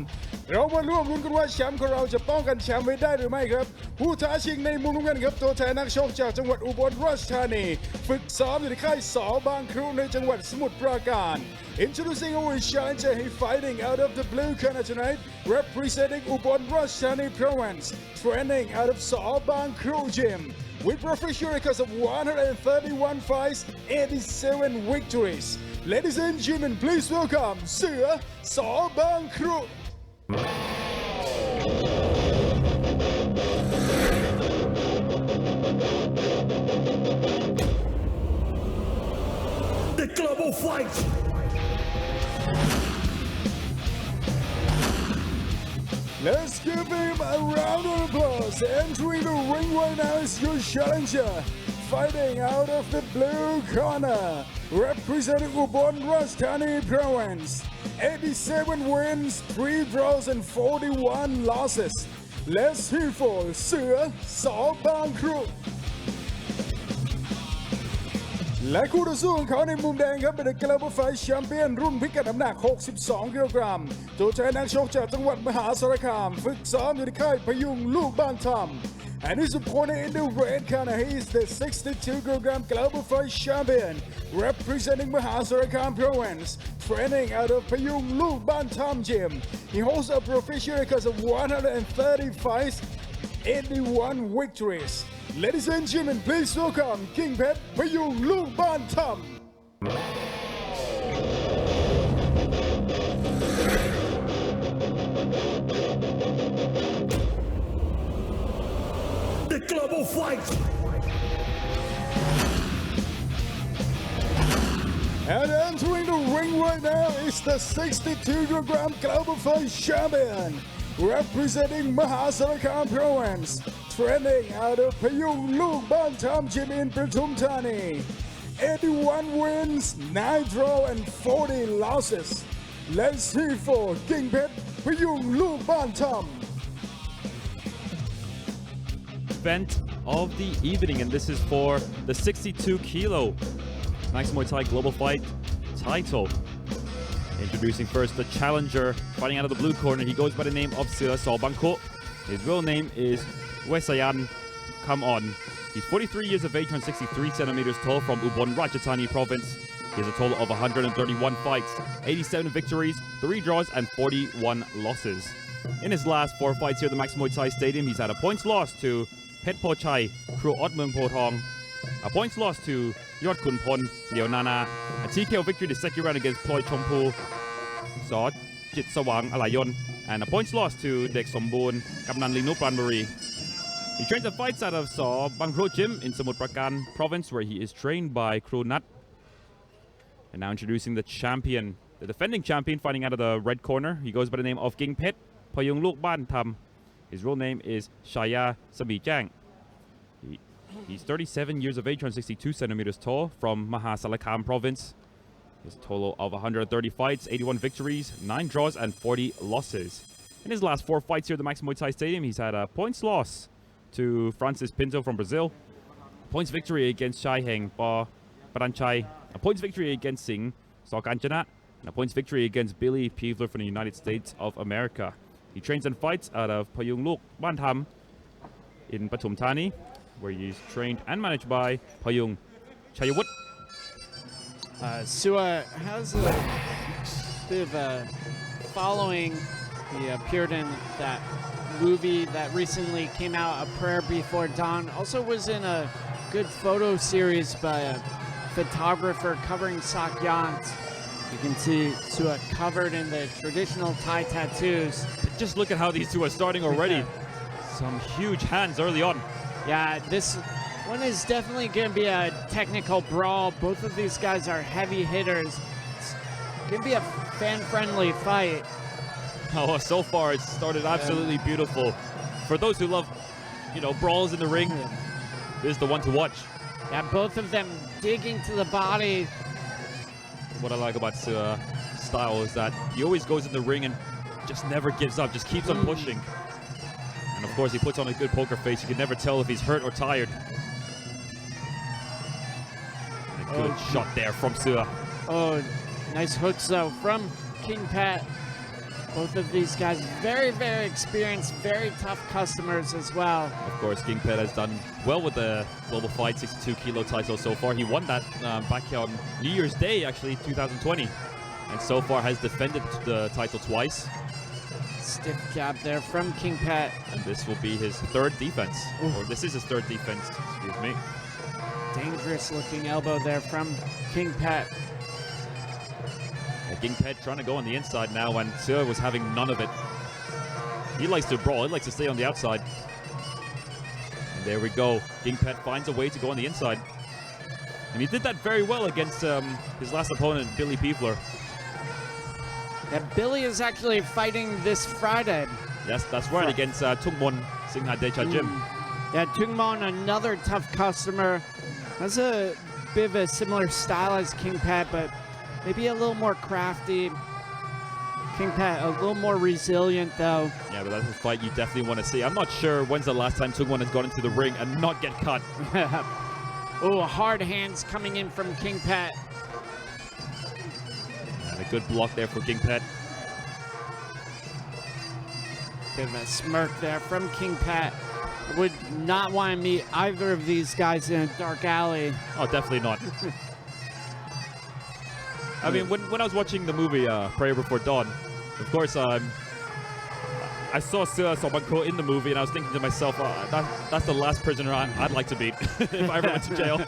เรามาร่วมลุ้นกันว่าแชมป์ของเราจะป้องกันแชมป์ไว้ได้หรือไม่ครับ ผู้ท้าชิงในมุมน้ำเงินครับตัวแทนนักชกจากจังหวัดอุบลราชธานี ฝึกซ้อมอยู่ในค่ายสบางครุในจังหวัดสมุทรปราการ Introducing our challenger, he fighting out of the blue corner tonight, representing Ubon Ratchathani Province, training out of Sabang Kru Gym, with professional records of 131 fights, 87 victories. Ladies and gentlemen, please welcome Sir Sabang Kru. The Global Fight. Let's give him a round of applause. Entering the ring right now is your challenger. Fighting out of the blue corner. Representing Ubon Ratchathani Province. 87 wins, 3 draws and 41 losses. Let's hear for Sir Sabang Kru. และคู่ต่อสู้ของเขาในมุมแดงครับเป็น The Global Fight Champion รุ่นพิกัดน้ำหนัก 62 กิโลกรัม ตัวแทนนักชกจากจังหวัดมหาสารคาม ฝึกซ้อมอยู่ในค่ายพยุงลูกบ้านธรรม And his opponent in the red corner, he is the 62 kg Global Fight Champion, representing Mahasarakam Province, training out of Payung Luk Ban Tham Gym. He holds a professional record of 130 fights, 81 victories. Ladies and gentlemen, please welcome King Pet Payung Luk Ban Tham. The Global Fight. And entering the ring right now is the 62 kg Global Fight Champion, representing Mahasarakam Province, training out of Payung Luk Ban Tham Gym in Pathum Thani. 81 wins, 9 draws and 40 losses. Let's hear for King Pet Payung Luk Ban Tham. Event of the evening, and this is for the 62 kilo Max Muay Thai Global Fight title. Introducing first the challenger, fighting out of the blue corner. He goes by the name of Sir Sobangko. His real name is Wesayan Come On. He's 43 years of age and 63 centimeters tall from Ubon Ratchathani Province. He has a total of 131 fights, 87 victories, 3 draws and 41 losses. In his last 4 fights here at the Max Muay Thai Stadium, he's had a points loss to Pet Pochai, Kru Ot Meung Po Thong, a points loss to Yot Kun Pon, Leo Nana, a TKO victory the second round against Ploy Chompu, Sot Jit Sawang Alayon, and a points loss to Dek Somboon, Kamnan Linup Ranbury. He trains and fights out of Saw Bangkro Gym in Samut Prakan Province, where he is trained by Kru Nat. And now introducing the champion, the defending champion, fighting out of the red corner. He goes by the name of King Pet Payung Luk Ban Tham. His real name is Shaya Sabi Jang. He's 37 years of age, 162 centimeters tall, from Mahasalakam Province. His total of 130 fights, 81 victories, 9 draws, and 40 losses. In his last 4 fights here at the Max Muay Thai Stadium, he's had a points loss to Francis Pinto from Brazil, points victory against Shai Heng Pa Paranchai, a points victory against Singh Sokanchana, and a points victory against Billy Peevler from the United States of America. He trains and fights out of Payung Luk Ban Tham in Pathum Thani, where he's trained and managed by Payung Chayawut. Sua has a bit of a following. He appeared in that movie that recently came out, A Prayer Before Dawn. Also was in a good photo series by a photographer covering Sakyant. You can see Sua covered in the traditional Thai tattoos. Just look at how these two are starting already. Some huge hands early on. Yeah, this one is definitely going to be a technical brawl. Both of these guys are heavy hitters. It's going to be a fan-friendly fight. Oh, so far it's started absolutely beautiful. For those who love, brawls in the ring, this is the one to watch. Yeah, both of them digging to the body. What I like about style is that he always goes in the ring and just never gives up, just keeps on pushing. And of course, he puts on a good poker face. You can never tell if he's hurt or tired. And a good shot there from Sua. Oh, nice hooks though from King Pat. Both of these guys very, very experienced, very tough customers as well. Of course, King Pet has done well with the Global Fight 62 kilo title so far. He won that back on New Year's Day, actually, 2020. And so far has defended the title twice. Stiff jab there from King Pat. And this will be his third defense. Or this is his third defense, excuse me. Dangerous looking elbow there from King Pat. King Pet trying to go on the inside now, and Sua was having none of it. He likes to brawl. He likes to stay on the outside. And there we go. King Pet finds a way to go on the inside. And he did that very well against his last opponent, Billy Piefler. Yeah, Billy is actually fighting this Friday. Yes, that's right, against Tungmon Singha Decha Gym. Yeah, Tungmon, another tough customer. Has a bit of a similar style as King Pat, but maybe a little more crafty. King Pat, a little more resilient, though. Yeah, but that's a fight you definitely want to see. I'm not sure when's the last time Tungwon has gone into the ring and not get cut. Oh, hard hands coming in from King Pat. And a good block there for King Pet. Bit of a smirk there from King Pat. Would not want to meet either of these guys in a dark alley. Oh, definitely not. I mean, when I was watching the movie Prayer Before Dawn, of course, I saw Sua Sobanko in the movie, and I was thinking to myself, that's the last prisoner I'd like to beat if I ever went to jail.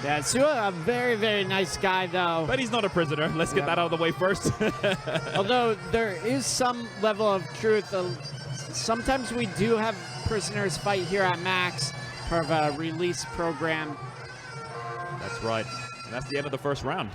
Yeah, Sua, a very, very nice guy, though. But he's not a prisoner. Let's get that out of the way first. Although there is some level of truth. Sometimes we do have prisoners fight here at Max, part of a release program. That's right. And that's the end of the first round.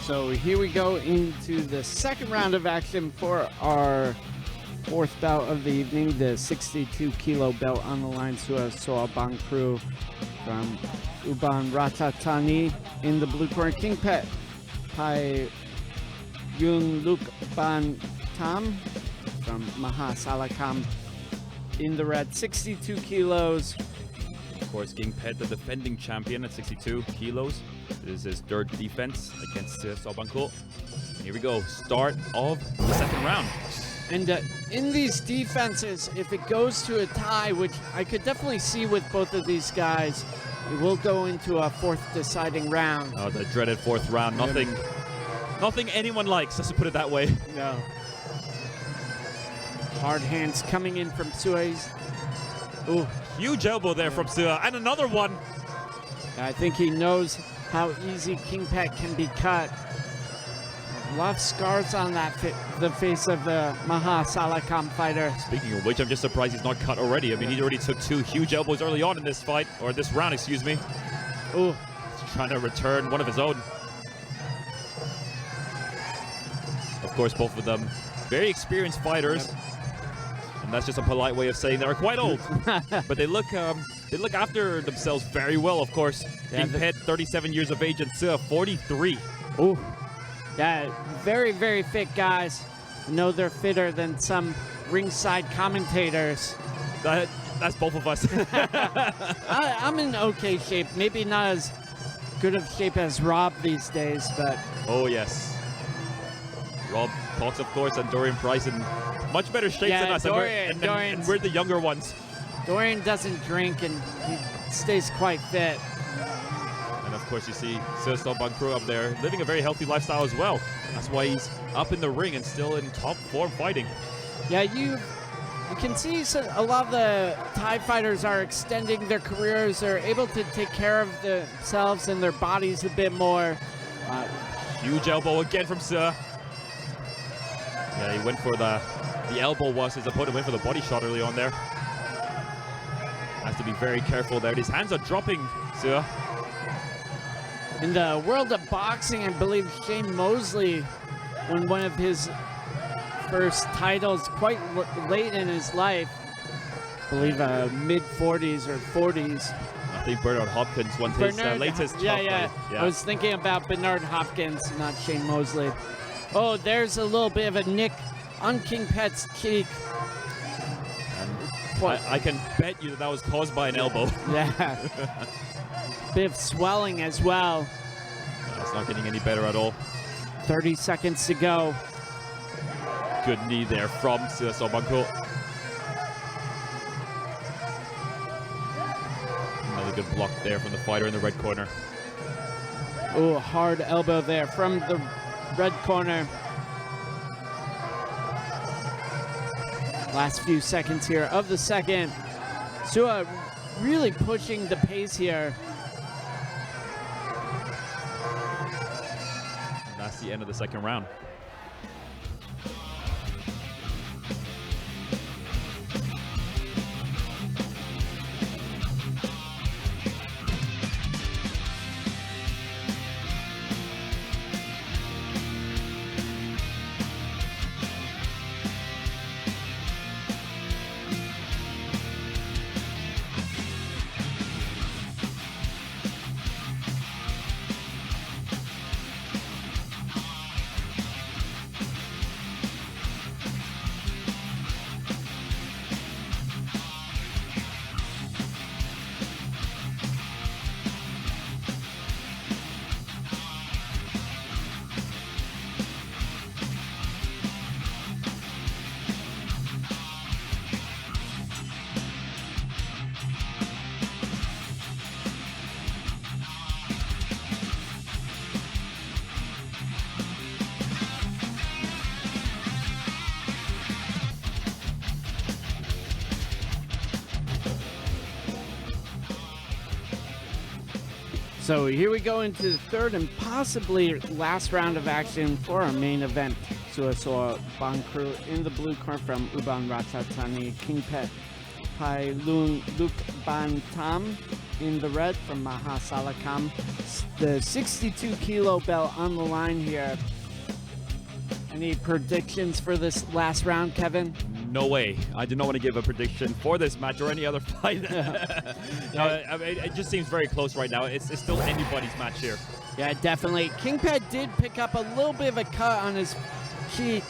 So here we go into the second round of action for our fourth bout of the evening, the 62 kilo belt on the line. Sua Soabankroo from Ubon Ratchathani in the blue corner. King Pet Pai Yung Luk Ban Tam from Mahasalakam in the red, 62 kilos. Of course, King Pet, the defending champion at 62 kilos. This is his third defense against Sobanko. Here we go, start of the second round. And in these defenses, if it goes to a tie, which I could definitely see with both of these guys, it will go into a fourth deciding round. Oh, the dreaded fourth round. Nothing anyone likes, let's put it that way. No. Hard hands coming in from Suez. Ooh. Huge elbow there from Sua, and another one. I think he knows how easy King Pet can be cut. A lot of scars on that the face of the Mahasalakam fighter. Speaking of which, I'm just surprised he's not cut already. I mean, he already took two huge elbows early on in this fight, or this round, excuse me. Ooh. He's trying to return one of his own. Of course, both of them very experienced fighters. And that's just a polite way of saying they're quite old. But they look after themselves very well, of course. Yeah, King Pet, 37 years of age, and Seo, 43. Oh, yeah, very, very fit guys. I know they're fitter than some ringside commentators. That's both of us. I'm in okay shape. Maybe not as good of shape as Rob these days, but Oh, yes. Rob talks, of course, and Dorian Price in much better shape Yeah, than us. Dorian- And we're the younger ones. Dorian doesn't drink and he stays quite fit. And of course, you see Seo Bankru up there living a very healthy lifestyle as well. That's why he's up in the ring and still in top form fighting. Yeah, you can see a lot of the Thai fighters are extending their careers. They're able to take care of themselves and their bodies a bit more. Huge elbow again from Seo. Yeah, he went for the elbow was his opponent went for the body shot early on there. Has to be very careful there. His hands are dropping, Seo. In the world of boxing, I believe Shane Mosley won one of his first titles quite late in his life. I believe mid-40s or 40s. I think Bernard Hopkins won his latest top yeah. fight. I was thinking about Bernard Hopkins, not Shane Mosley. Oh, there's a little bit of a nick on King Pet's cheek. I can bet you that was caused by an elbow. Yeah. Bit of swelling as well. It's not getting any better at all. 30 seconds to go. Good knee there from Seo Bankru. Another good block there from the fighter in the red corner. Oh, hard elbow there from the red corner. Last few seconds here of the second. Seo really pushing the pace here. And that's the end of the second round. So here we go into the third and possibly last round of action for our main event. Seo Bankru in the blue corner from Ubon Ratchathani, King Pet Pai Lung Luk Ban Tam in the red from Mahasalakam. The 62 kilo belt on the line here. Any predictions for this last round, Kevin? No way. I do not want to give a prediction for this match or any other fight. No, I mean, it just seems very close right now. It's still anybody's match here. Yeah, definitely. King Pet did pick up a little bit of a cut on his cheek.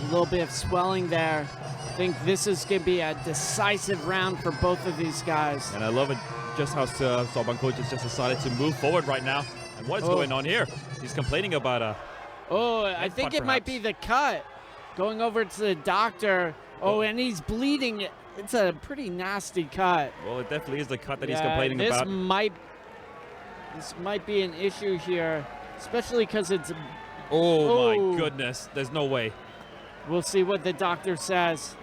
A little bit of swelling there. I think this is going to be a decisive round for both of these guys. And I love it just how Seo Bankru just decided to move forward right now. And what is going on here? He's complaining about a... Oh, I think it might be the cut. Going over to the doctor. Oh, and he's bleeding. It's a pretty nasty cut. Well, it definitely is the cut that he's complaining about. This might be an issue here, especially because it's... Oh, my goodness. There's no way. We'll see what the doctor says.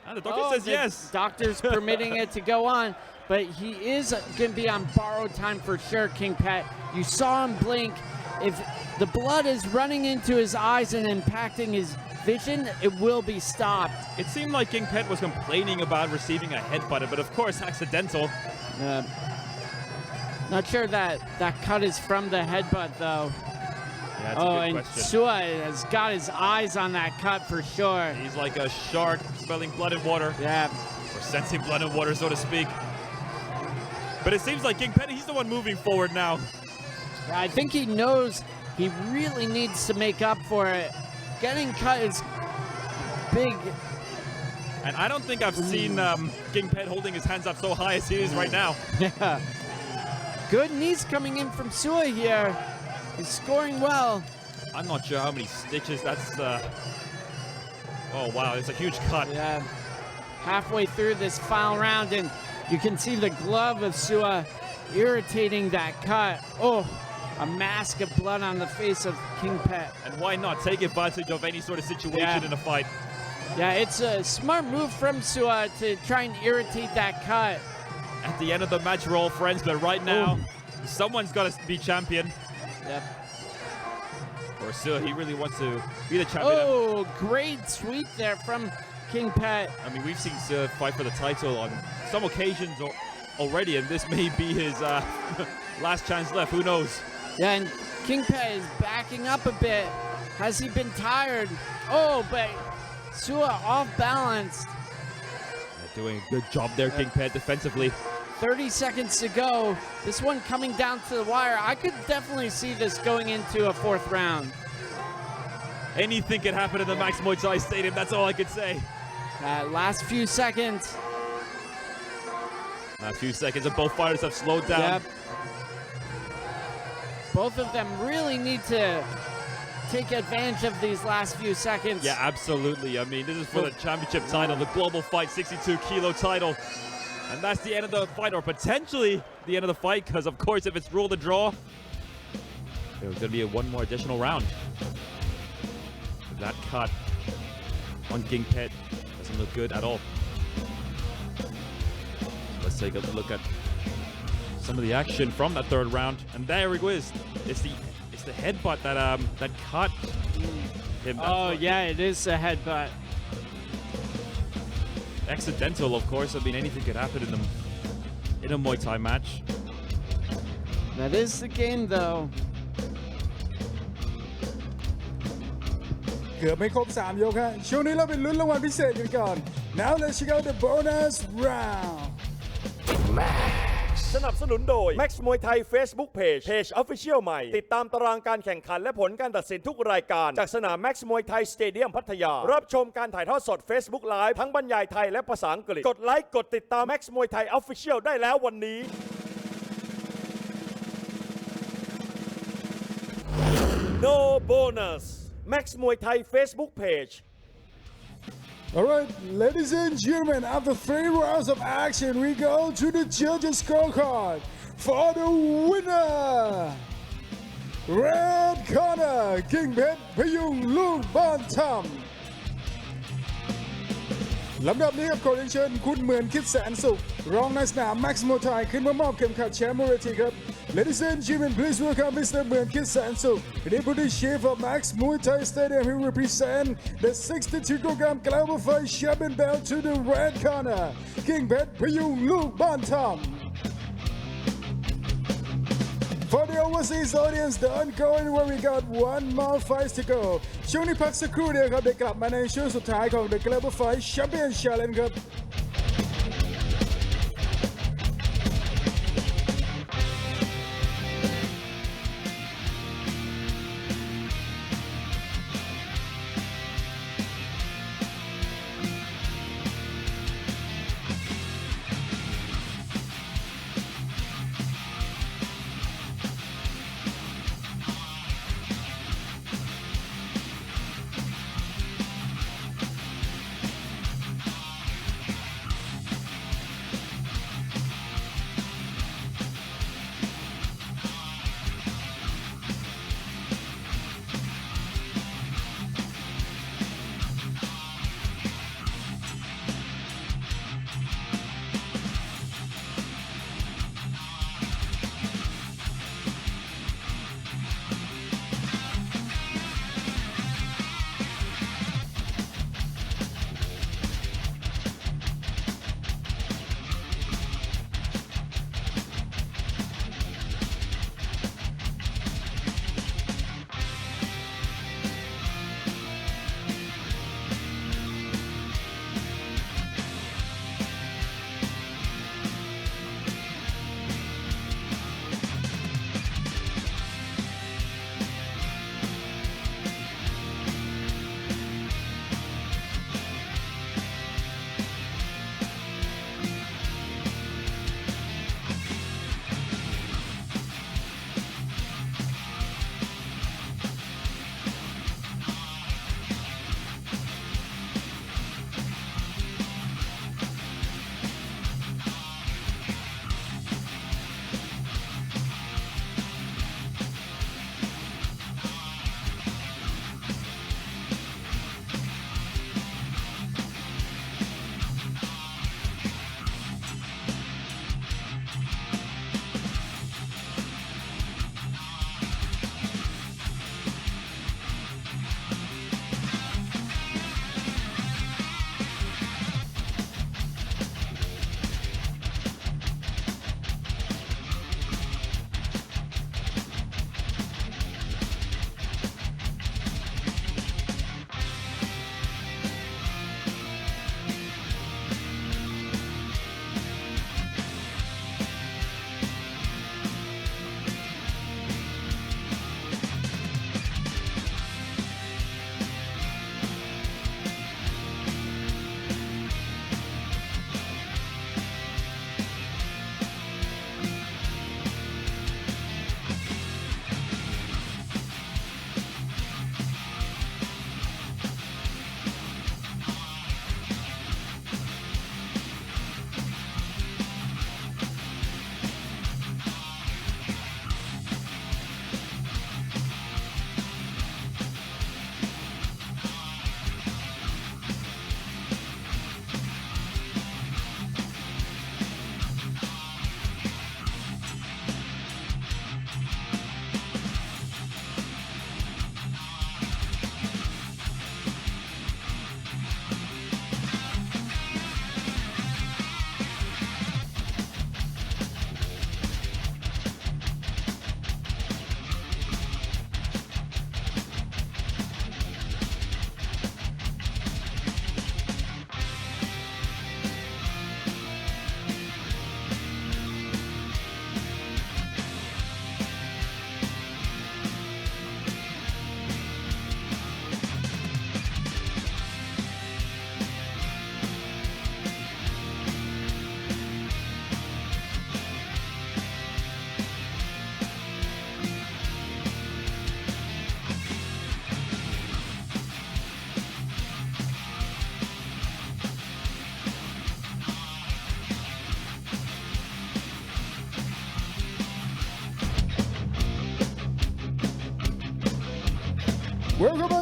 And the doctor says yes. Doctor's permitting it to go on, but he is going to be on borrowed time for sure, King Pet. You saw him blink. If the blood is running into his eyes and impacting his vision, it will be stopped. It seemed like King Pet was complaining about receiving a headbutt, but of course accidental. Not sure that cut is from the headbutt, though. that's Oh, a good and question. Sua has got his eyes on that cut for sure. He's like a shark smelling blood and water, Yeah. or sensing blood and water, so to speak. But it seems like King Petty, he's the one moving forward now. I think he knows he really needs to make up for it. Getting cut is big. And I don't think I've seen King Pet holding his hands up so high as he is right now. Yeah. Good knees coming in from Sua here. He's scoring well. I'm not sure how many stitches that's... Oh, wow, it's a huge cut. Yeah. Halfway through this final round, and you can see the glove of Sua irritating that cut. Oh, a mask of blood on the face of King Pet. And why not take advantage of any sort of situation Yeah. in a fight? Yeah, it's a smart move from Sua to try and irritate that cut. At the end of the match, we're all friends, but right now, someone's got to be champion. Yep. Or Sua, he really wants to be the champion. Oh, great sweep there from King Pet. I mean, we've seen Sua fight for the title on some occasions already, and this may be his last chance left. Who knows? Yeah, and King Pet is backing up a bit. Has he been tired? Oh, but Sua off balance. Doing a good job there, King Pet, defensively. 30 seconds to go. This one coming down to the wire. I could definitely see this going into a fourth round. Anything can happen in the Max Muay Thai Stadium, that's all I could say. Last few seconds. Last few seconds, and both fighters have slowed down. Yep. Both of them really need to take advantage of these last few seconds. Yeah, absolutely. I mean, this is for the championship title, the Global Fight 62 kilo title. And that's the end of the fight, or potentially the end of the fight, because of course, if it's ruled a draw, there's going to be one more additional round. That cut on King Pet doesn't look good at all. Let's take a look at some of the action from that third round, and there it is. It's the headbutt that cut him. Oh, yeah, it is a headbutt. Accidental, of course. I mean, anything could happen in a Muay Thai match. That is the game, though. เกือบไม่ครบ 3 ยกฮะช่วงนี้เราไปลุ้นรางวัลพิเศษกันก่อน Now let's check out the bonus round สนับสนุนโดย Max Muay Thai Facebook Page Official ใหม่ ติดตามตารางการแข่งขันและผลการตัดสินทุกรายการ จากสนาม Max Muay Thai Stadium พัทยา รับชมการถ่ายทอดสด Facebook Live ทั้งบรรยายไทยและภาษาอังกฤษ กดไลค์ กดติดตาม Max Muay Thai Official ได้แล้ววันนี้ No bonus Max Muay Thai Facebook Page Alright, ladies and gentlemen, after 3 rounds of action, we go to the judges' scorecard for the winner. Red corner, King Pet Payung Luke Bantam. ลำดับนี้ครับขอเรียนเชิญคุณเหมือนคิดแสนสุขรองในสนาม Max Muay Thai ขึ้นมามอบเข็มขัดแชมป์บนเวทีครับ Ladies and gentlemen, please welcome Mr. เหมือนคิดแสนสุข Deputy Chief of Max Muay Thai Stadium. He represent the 62 kg Global Fight Champion belt to the red corner, King Pet Payung Luke Bantam. For the overseas audience, don't go anywhere. We got one more fight to go. ช่วงนี้พักสักครู่เดียวครับเดี๋ยวกลับมาในช่วงสุดท้ายของ The Global Fight Champion Challenge ครับ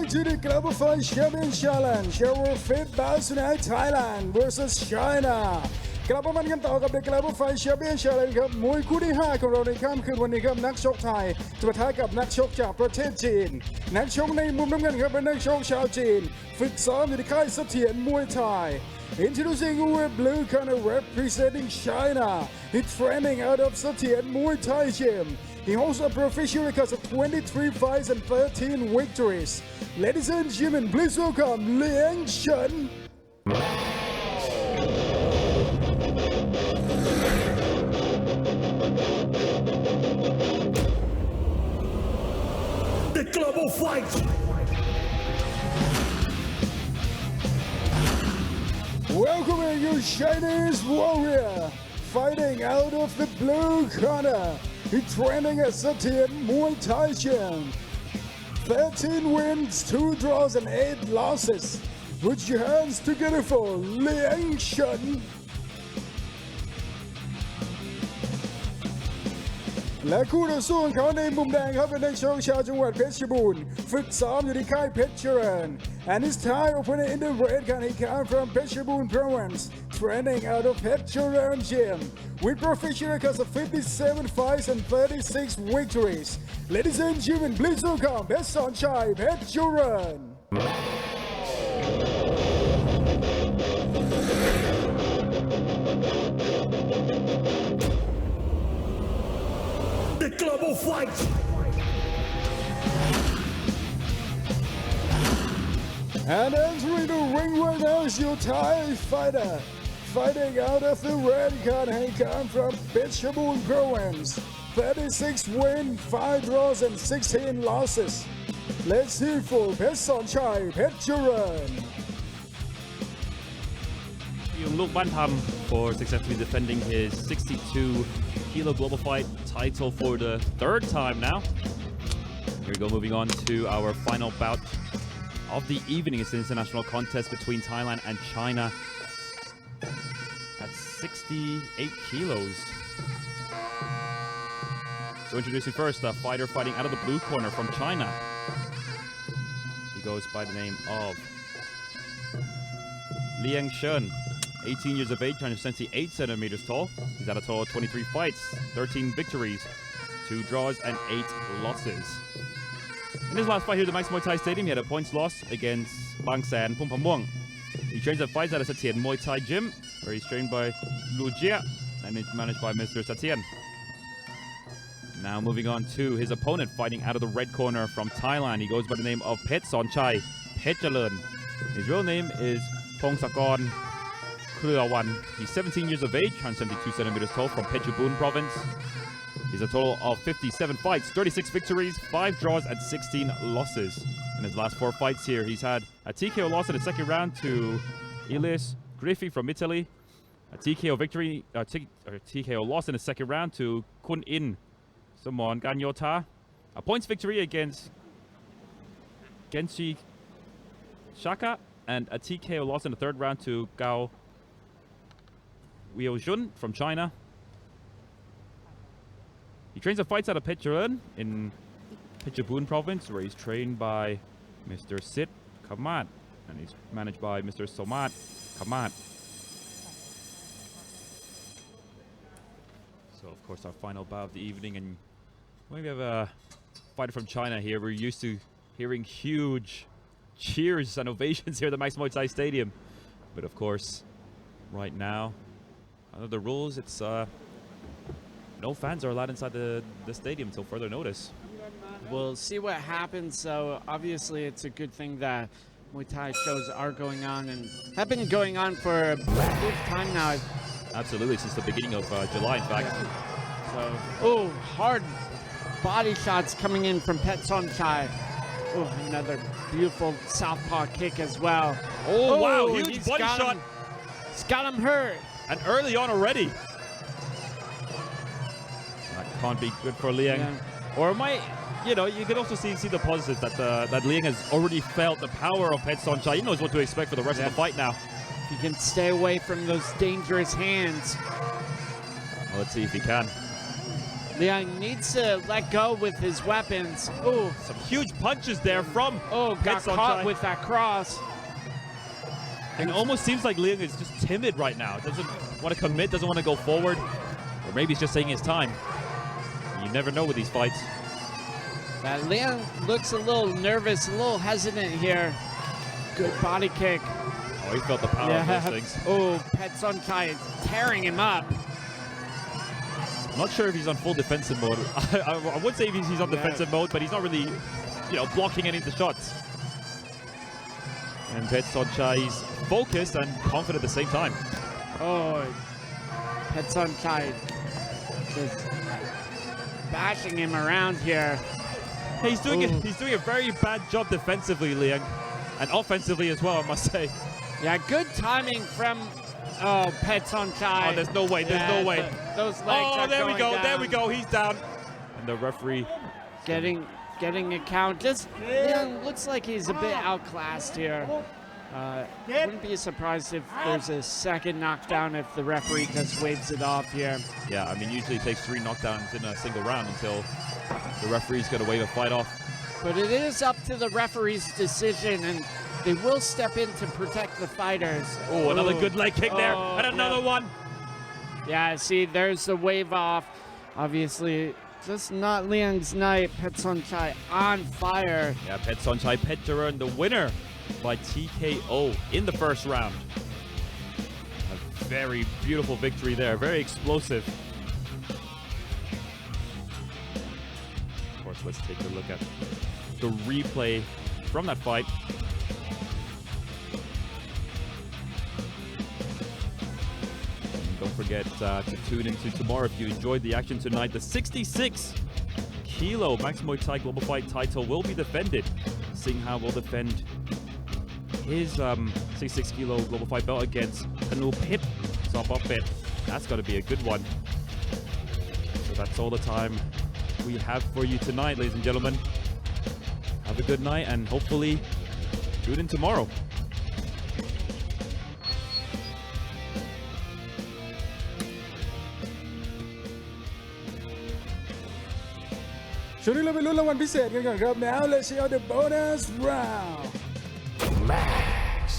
to the Global Fight Champion Challenge. Our fifth bout tonight, Thailand versus China กลับมามันกันต่อกับ The Global Fight Champion Challenge ครับมวยคู่ที่ 5 ของเราในค่ำคืนวันนี้ครับนักชกไทยจะปะทะกับนักชกจากประเทศจีนนักชกในมุมน้ำเงินครับเป็นนักชกชาวจีนฝึกซ้อมอยู่ที่ค่ายเสถียรมวยไทย Introducing with blue corner representing China. He's training out of Satien Muay Thai Gym. He holds a professional record of 23 fights and 13 victories. Ladies and gentlemen, please welcome Liang Chen. The Global Fight. Welcoming you, Chinese warrior, fighting out of the blue corner. He's training at Satien Muay Thai Gym. 13 wins, 2 draws, and 8 losses. Put your hands together for Liang Chen. และคู่ต่อสู้ของเขาในมุมแดงครับเป็นนักชกชาวจังหวัดเพชรบูรณ์ฝึกซ้อมอยู่ที่ค่ายเพชรเจริญ and his Thai opponent in the red can he come from Phetchabun province training out of Phetcharan Gym with professional records of 57 fights and 36 victories. Ladies and gentlemen, please welcome Phetchanchai Phetcharan. The Global Fight. And entering the ring right now is your Thai fighter. Fighting out of the red card, he come from Phetchabun province. 36 wins, 5 draws, and 16 losses. Let's hear for Phetchanchai Phetcharan. Yung Luk Bantam for successfully defending his 62-kilo global fight title for the 3rd time now. Here we go, moving on to our final bout of the evening. It's an international contest between Thailand and China at 68 kilos. So introducing first a fighter fighting out of the blue corner from China. He goes by the name of Liang Chen. 18 years of age, 178 centimeters tall. He's had a total of 23 fights, 13 victories, 2 draws, and 8 losses. In his last fight here at the Max Muay Thai Stadium, he had a points loss against Bang San Pumpamuang. He trains and fights at a Satien Muay Thai Gym, where he's trained by Lu Jia, and is managed by Mr. Satien. Now moving on to his opponent fighting out of the red corner from Thailand. He goes by the name of Phetchanchai Phetcharan. His real name is Pongsakorn Kreawan. He's 17 years of age, 172 centimeters tall, from Phetchabun province. He's a total of 57 fights, 36 victories, 5 draws, and 16 losses. In his last 4 fights here, he's had a TKO loss in the second round to Elias Griffi from Italy, a TKO victory, TKO loss in the second round to Kun In Samon Ganyota, a points victory against Genshi Shaka, and a TKO loss in the third round to Gao Weijun from China. He trains and fights out of Phetcharan in Phetchabun province, where he's trained by Mr. Sid Kamat, and he's managed by Mr. Somat Kamat. So, of course, our final bout of the evening, and we have a fighter from China here. We're used to hearing huge cheers and ovations here at the Max Muay Thai Stadium, but of course, right now, under the rules, it's no fans are allowed inside the stadium until further notice. We'll see what happens. So obviously it's a good thing that Muay Thai shows are going on and have been going on for a good time now. Absolutely, since the beginning of July, in fact. So, oh, hard body shots coming in from Phetchanchai. Oh, another beautiful southpaw kick as well. Oh, wow, huge body shot. He's got him hurt. And early on already. That can't be good for Liang. Yeah. Or might, you know, you can also see the positives that that Liang has already felt the power of Phetchanchai. He knows what to expect for the rest of the fight now. He can stay away from those dangerous hands. Well, let's see if he can. Liang needs to let go with his weapons. Oh, Some huge punches there from got Pet caught Sonchai. with that cross. And it almost seems like Liang is just timid right now. Doesn't want to commit, doesn't want to go forward. Or maybe he's just saying his time. You never know with these fights. Liang looks a little nervous, a little hesitant here. Good body kick. Oh, he felt the power of those things. Oh, Pet Sonchai is tearing him up. I'm not sure if he's on full defensive mode. I would say he's on defensive mode, but he's not really, blocking any of the shots. And Pet Sonchai is focused and confident at the same time. Oh, Pet Sonchai just bashing him around here. Hey, he's doing a very bad job defensively, Liang, and offensively as well, I must say. Yeah, good timing from Pet Sonchai. Oh, there's no way. There's no way. Those legs are there we going go. down. There we go. He's down. And the referee. Getting a count. Liang looks like he's a bit outclassed here. Wouldn't be surprised if there's a second knockdown if the referee just waves it off here. Yeah, I mean, usually it takes 3 knockdowns in a single round until the referee's going to wave a fight off. But it is up to the referee's decision, and they will step in to protect the fighters. Oh, another good leg kick there. Oh, And another one. Yeah, see, there's the wave off. Obviously, just not Liang's night. Pet Sonchai on fire. Yeah, Pet Sonchai Petteran, the winner by TKO in the first round. A very beautiful victory there. Very explosive. Of course, let's take a look at the replay from that fight. And don't forget to tune into tomorrow if you enjoyed the action tonight. The 66 kilo Max Muay Thai Global Fight title will be defended. Sing Ha will defend his 66 kilo Global Fight belt against Kanupit Sopopet. That's going to be a good one. So that's all the time we have for you tonight, ladies and gentlemen. Have a good night and hopefully tune in tomorrow.ช่วงนี้เราไปลุ้นรางวัลพิเศษกันก่อนครับ Now let's see out the bonus round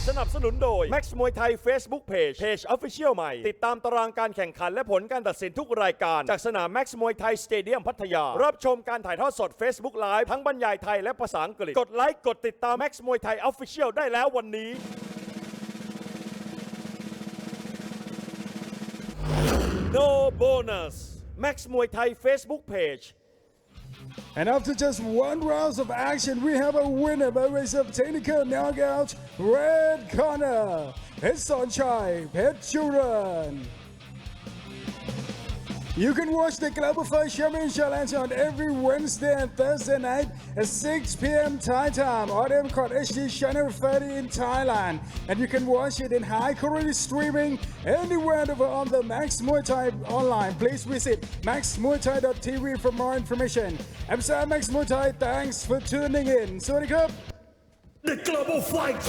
สนับสนุนโดย Max Muay Thai Facebook Page Official ใหม่ ติดตามตารางการแข่งขันและผลการตัดสินทุกรายการจากสนาม Max Muay Thai Stadium พัทยา รับชมการถ่ายทอดสด Facebook Live ทั้งบรรยายไทยและภาษาอังกฤษ กดไลค์ กดติดตาม Max Muay Thai Official ได้แล้ววันนี้ No bonus Max Muay Thai Facebook Page And after just 1 round of action, we have a winner by way of technical knockout. Red corner, Pet Sonchai Petteran. You can watch the Global Fight Champion Challenge on every Wednesday and Thursday night at 6 p.m. Thai time on MCOT HD Channel 30 in Thailand. And you can watch it in high quality streaming anywhere on the Max Muay Thai online. Please visit maxmuaythai.tv for more information. I'm Sam Max Muay Thai. Thanks for tuning in. สวัสดีครับ The Global Fight